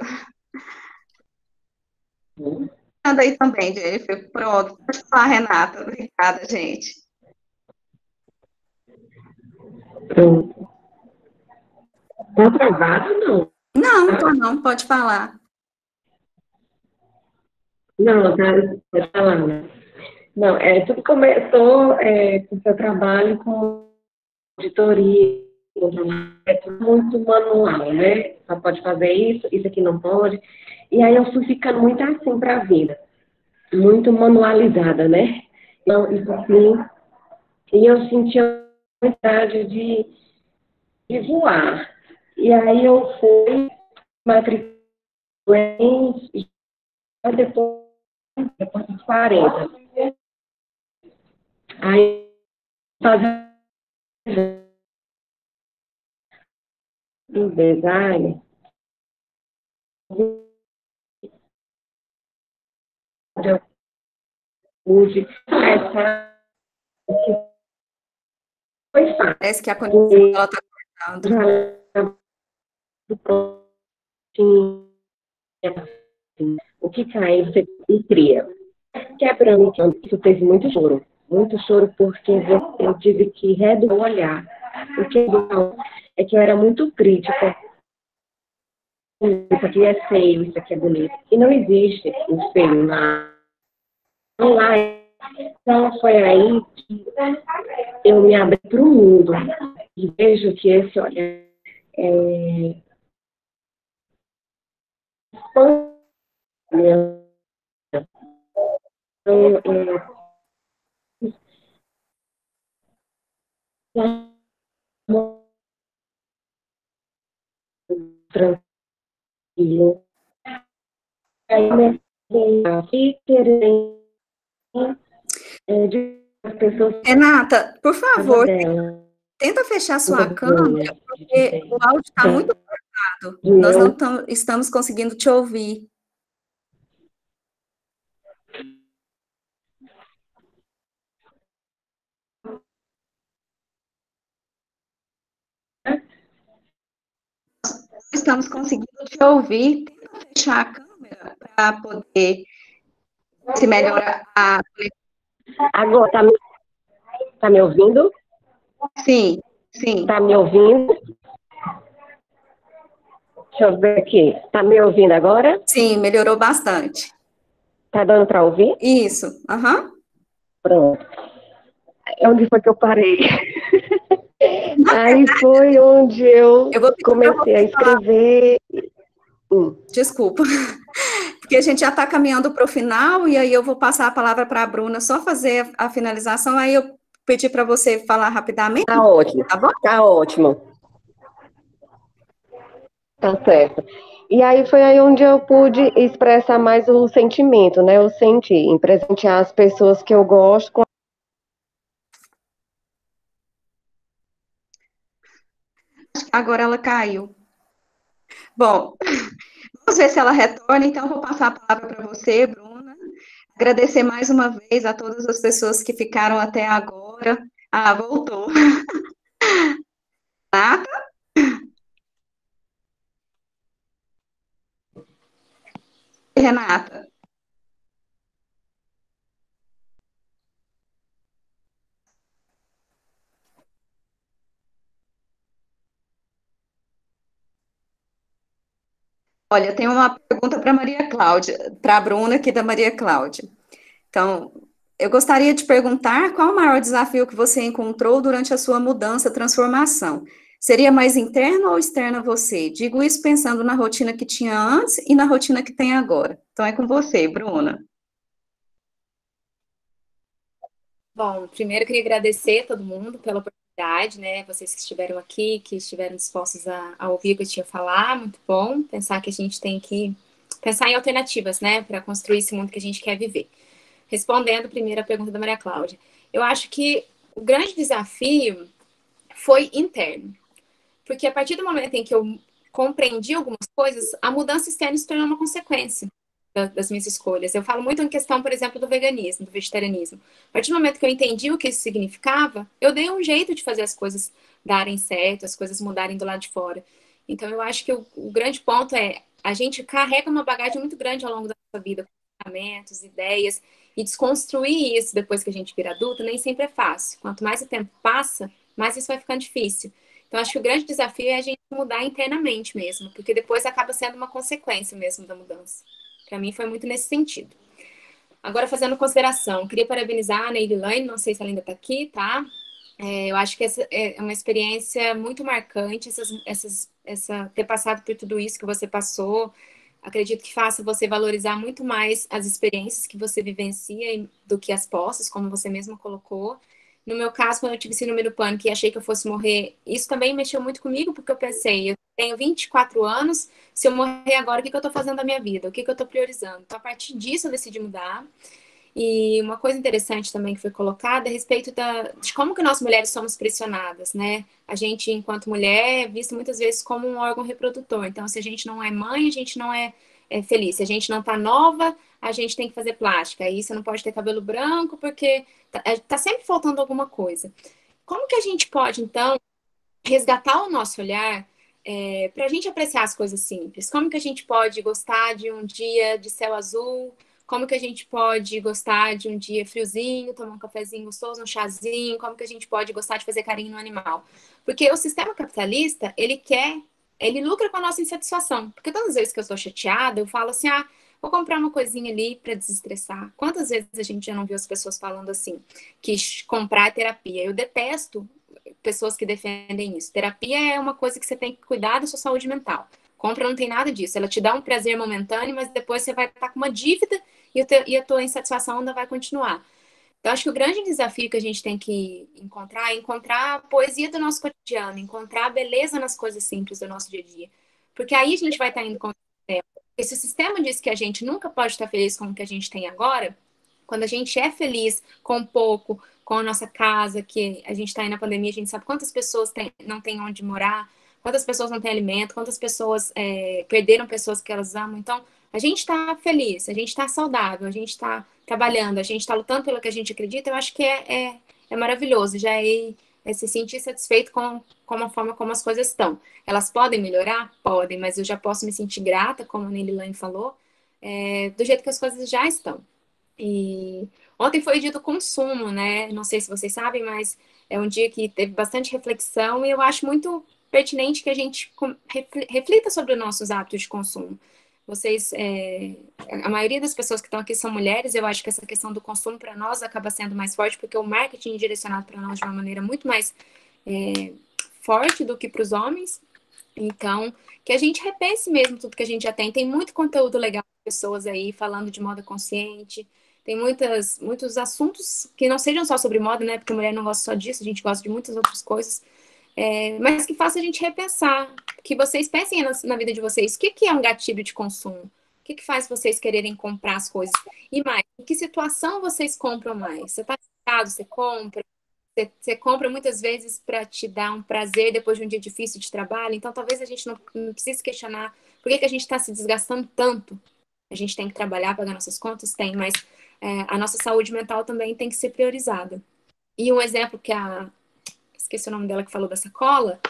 A: Anda aí também, Jennifer. Pronto. Pode falar, Renata. Obrigada, gente.
F: Pronto. Tá travado, não?
A: Não, pode falar.
F: Não, tá, pode falar, né? Não, tudo começou com o seu trabalho com auditoria, é tudo muito manual, né? Só pode fazer isso aqui não pode. E aí eu fui ficando muito assim para a vida, muito manualizada, né? Então, isso assim, e eu sentia vontade de voar. E aí eu fui matriculei depois dos 40. Aí, fazendo design, eu pude essa foi fácil.
A: Parece que a conexão ela está cortando.
F: O que cai, você cria. Quebrando, isso teve muito choro porque eu tive que reduzir o olhar. O que é que eu era muito crítica isso aqui é feio, isso aqui é bonito. E não existe o feio lá. Então, foi aí que eu me abri para o mundo. E vejo que esse olhar tranquilo. Aí, aqui querendo de as pessoas
A: Renata, por favor,
F: dela.
A: tenta fechar sua câmera, porque o áudio está muito cortado. Nós não estamos conseguindo te ouvir. Estamos conseguindo te ouvir. Tenta fechar a câmera para poder se melhorar a.
F: Agora, tá me ouvindo?
A: Sim, sim.
F: Tá me ouvindo? Deixa eu ver aqui. Tá me ouvindo agora?
A: Sim, melhorou bastante.
F: Tá dando para ouvir?
A: Isso, aham.
F: Pronto. Onde foi que eu parei? Aí foi onde eu comecei a escrever.
A: Desculpa, porque a gente já está caminhando para o final, e aí eu vou passar a palavra para a Bruna só fazer a finalização, aí eu pedi para você falar rapidamente.
F: Tá ótimo,
A: tá bom?
F: Tá ótimo. Tá certo. E aí foi aí onde eu pude expressar mais o sentimento, né? Eu senti em presentear as pessoas que eu gosto com.
A: Agora ela caiu. Bom, vamos ver se ela retorna, então vou passar a palavra para você, Bruna. Agradecer mais uma vez a todas as pessoas que ficaram até agora. Ah, voltou. Renata? Renata. Olha, tem uma pergunta para Maria Cláudia, para a Bruna aqui da Maria Cláudia. Então, eu gostaria de perguntar qual o maior desafio que você encontrou durante a sua mudança, transformação? Seria mais interno ou externo a você? Digo isso pensando na rotina que tinha antes e na rotina que tem agora. Então, é com você, Bruna.
B: Bom, primeiro eu queria agradecer a todo mundo pela oportunidade, né? Vocês que estiveram aqui, que estiveram dispostos a ouvir o que eu tinha a falar, muito bom. Pensar que a gente tem que pensar em alternativas, né? Para construir esse mundo que a gente quer viver. Respondendo primeiro a pergunta da Maria Cláudia. Eu acho que o grande desafio foi interno. Porque a partir do momento em que eu compreendi algumas coisas, a mudança externa se tornou uma consequência das minhas escolhas. Eu falo muito em questão, por exemplo, do veganismo, do vegetarianismo. A partir do momento que eu entendi o que isso significava, eu dei um jeito de fazer as coisas darem certo, as coisas mudarem do lado de fora. Então, eu acho que o grande ponto é a gente carrega uma bagagem muito grande ao longo da nossa vida, pensamentos, ideias, e desconstruir isso depois que a gente vira adulta nem sempre é fácil. Quanto mais o tempo passa, mais isso vai ficando difícil. Então, acho que o grande desafio é a gente mudar internamente mesmo, porque depois acaba sendo uma consequência mesmo da mudança. Para mim, foi muito nesse sentido. Agora, fazendo consideração, queria parabenizar a Neide Lane, não sei se ela ainda está aqui, tá? Eu acho que essa é uma experiência muito marcante, ter passado por tudo isso que você passou. Acredito que faça você valorizar muito mais as experiências que você vivencia do que as posses, como você mesma colocou. No meu caso, quando eu tive síndrome do pânico e achei que eu fosse morrer, isso também mexeu muito comigo, porque eu pensei, eu tenho 24 anos, se eu morrer agora, o que eu estou fazendo da minha vida? O que eu estou priorizando? Então, a partir disso, eu decidi mudar. E uma coisa interessante também que foi colocada é a respeito de como que nós mulheres somos pressionadas, né? A gente, enquanto mulher, é vista muitas vezes como um órgão reprodutor. Então, se a gente não é mãe, a gente não é feliz. Se a gente não tá nova, a gente tem que fazer plástica. Aí você não pode ter cabelo branco porque tá sempre faltando alguma coisa. Como que a gente pode, então, resgatar o nosso olhar para a gente apreciar as coisas simples? Como que a gente pode gostar de um dia de céu azul? Como que a gente pode gostar de um dia friozinho, tomar um cafezinho gostoso, um chazinho? Como que a gente pode gostar de fazer carinho no animal? Porque o sistema capitalista, ele quer ele lucra com a nossa insatisfação. Porque todas as vezes que eu estou chateada, eu falo assim, vou comprar uma coisinha ali para desestressar. Quantas vezes a gente já não viu as pessoas falando assim, que comprar é terapia? Eu detesto pessoas que defendem isso. Terapia é uma coisa que você tem que cuidar da sua saúde mental. Compra não tem nada disso. Ela te dá um prazer momentâneo, mas depois você vai estar com uma dívida e a tua insatisfação ainda vai continuar. Então, acho que o grande desafio que a gente tem que encontrar é encontrar a poesia do nosso cotidiano, encontrar a beleza nas coisas simples do nosso dia a dia. Porque aí a gente vai estar indo contra o sistema. Esse sistema diz que a gente nunca pode estar feliz com o que a gente tem agora. Quando a gente é feliz com pouco, com a nossa casa, que a gente está aí na pandemia, a gente sabe quantas pessoas não têm onde morar, quantas pessoas não têm alimento, quantas pessoas perderam pessoas que elas amam. Então, a gente está feliz, a gente está saudável, a gente está trabalhando, a gente está lutando pelo que a gente acredita. Eu acho que é maravilhoso, já é se sentir satisfeito com a forma como as coisas estão. Elas podem melhorar? Podem, mas eu já posso me sentir grata, como a Nili Lane falou, do jeito que as coisas já estão. E ontem foi o dia do consumo, né? Não sei se vocês sabem, mas é um dia que teve bastante reflexão e eu acho muito pertinente que a gente reflita sobre os nossos hábitos de consumo. Vocês, a maioria das pessoas que estão aqui são mulheres, eu acho que essa questão do consumo para nós acaba sendo mais forte, porque o marketing é direcionado para nós de uma maneira muito mais forte do que para os homens. Então, que a gente repense mesmo tudo que a gente já tem. Tem muito conteúdo legal de pessoas aí falando de moda consciente. Tem muitos assuntos que não sejam só sobre moda, né? Porque a mulher não gosta só disso, a gente gosta de muitas outras coisas. Mas que faça a gente repensar. Que vocês pensem na vida de vocês. O que é um gatilho de consumo? O que faz vocês quererem comprar as coisas? E mais, em que situação vocês compram mais? Você está chateado, você compra? Você compra muitas vezes para te dar um prazer depois de um dia difícil de trabalho. Então, talvez a gente não precise questionar por que a gente está se desgastando tanto. A gente tem que trabalhar, pagar nossas contas? Tem, mas a nossa saúde mental também tem que ser priorizada. E um exemplo que esqueci o nome dela que falou da sacola.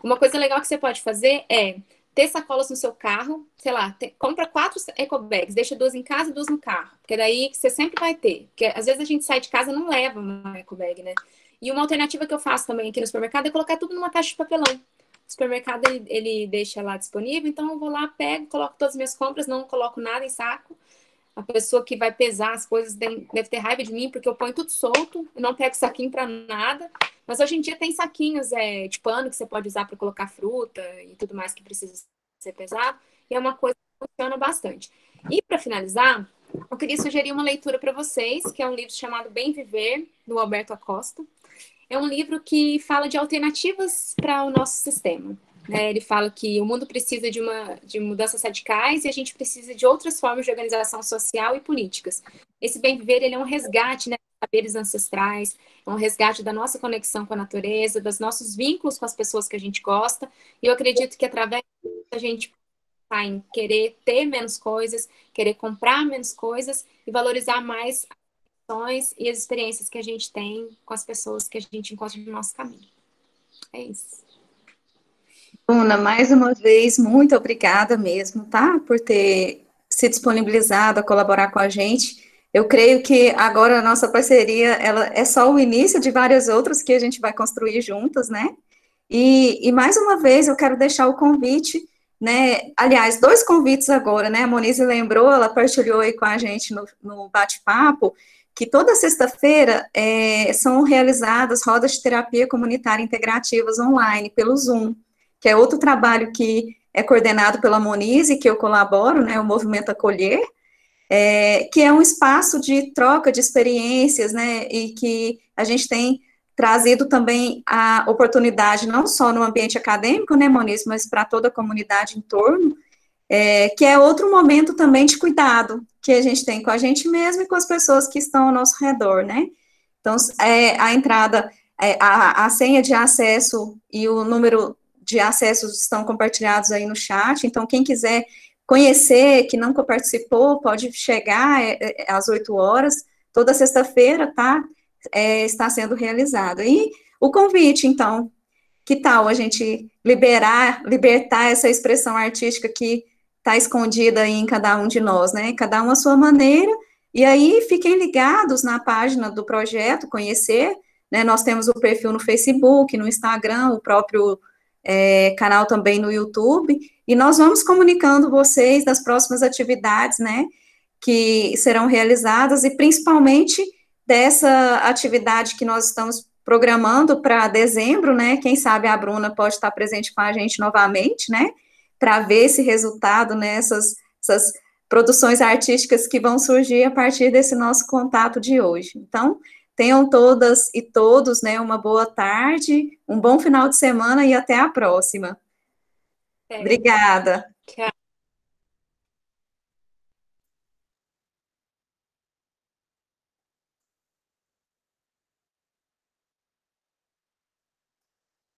B: Uma coisa legal que você pode fazer é ter sacolas no seu carro, sei lá, compra 4 ecobags, deixa 2 em casa e 2 no carro, porque daí você sempre vai ter. Porque às vezes a gente sai de casa e não leva uma ecobag, né? E uma alternativa que eu faço também aqui no supermercado é colocar tudo numa caixa de papelão. O supermercado, ele deixa lá disponível, então eu vou lá, pego, coloco todas as minhas compras, não coloco nada em saco. A pessoa que vai pesar as coisas deve ter raiva de mim, porque eu ponho tudo solto, eu não pego saquinho para nada. Mas hoje em dia tem saquinhos de pano que você pode usar para colocar fruta e tudo mais que precisa ser pesado. E é uma coisa que funciona bastante. E para finalizar, eu queria sugerir uma leitura para vocês, que é um livro chamado Bem Viver, do Alberto Acosta. É um livro que fala de alternativas para o nosso sistema. Ele fala que o mundo precisa de mudanças radicais e a gente precisa de outras formas de organização social e políticas. Esse bem viver, ele é um resgate, né, dos saberes ancestrais, é um resgate da nossa conexão com a natureza, dos nossos vínculos com as pessoas que a gente gosta. E eu acredito que através disso a gente vai em querer ter menos coisas, querer comprar menos coisas e valorizar mais as ações e as experiências que a gente tem com as pessoas que a gente encontra no nosso caminho. É isso.
A: Bruna, mais uma vez, muito obrigada mesmo, tá? Por ter se disponibilizado a colaborar com a gente. Eu creio que agora a nossa parceria, ela é só o início de várias outras que a gente vai construir juntas, né? E mais uma vez eu quero deixar o convite, né? Aliás, 2 convites agora, né? A Monize lembrou, ela partilhou aí com a gente no bate-papo, que toda sexta-feira são realizadas rodas de terapia comunitária integrativas online pelo Zoom, que é outro trabalho que é coordenado pela Monize, que eu colaboro, né, o Movimento Acolher, que é um espaço de troca de experiências, né, e que a gente tem trazido também a oportunidade, não só no ambiente acadêmico, né, Monize, mas para toda a comunidade em torno, que é outro momento também de cuidado que a gente tem com a gente mesmo e com as pessoas que estão ao nosso redor, né. Então, a entrada, a senha de acesso e o número de acessos estão compartilhados aí no chat, então quem quiser conhecer, que nunca participou, pode chegar às 8 horas, toda sexta-feira, tá? Está sendo realizado. E o convite, então, que tal a gente libertar essa expressão artística que está escondida aí em cada um de nós, né? Cada um à sua maneira, e aí fiquem ligados na página do projeto, conhecer, né? Nós temos o perfil no Facebook, no Instagram, o próprio canal também no YouTube, e nós vamos comunicando vocês das próximas atividades, né, que serão realizadas, e principalmente dessa atividade que nós estamos programando para dezembro, né, quem sabe a Bruna pode estar presente com a gente novamente, né, para ver esse resultado, né, essas produções artísticas que vão surgir a partir desse nosso contato de hoje. Então, tenham todas e todos, né, uma boa tarde, um bom final de semana e até a próxima. Obrigada.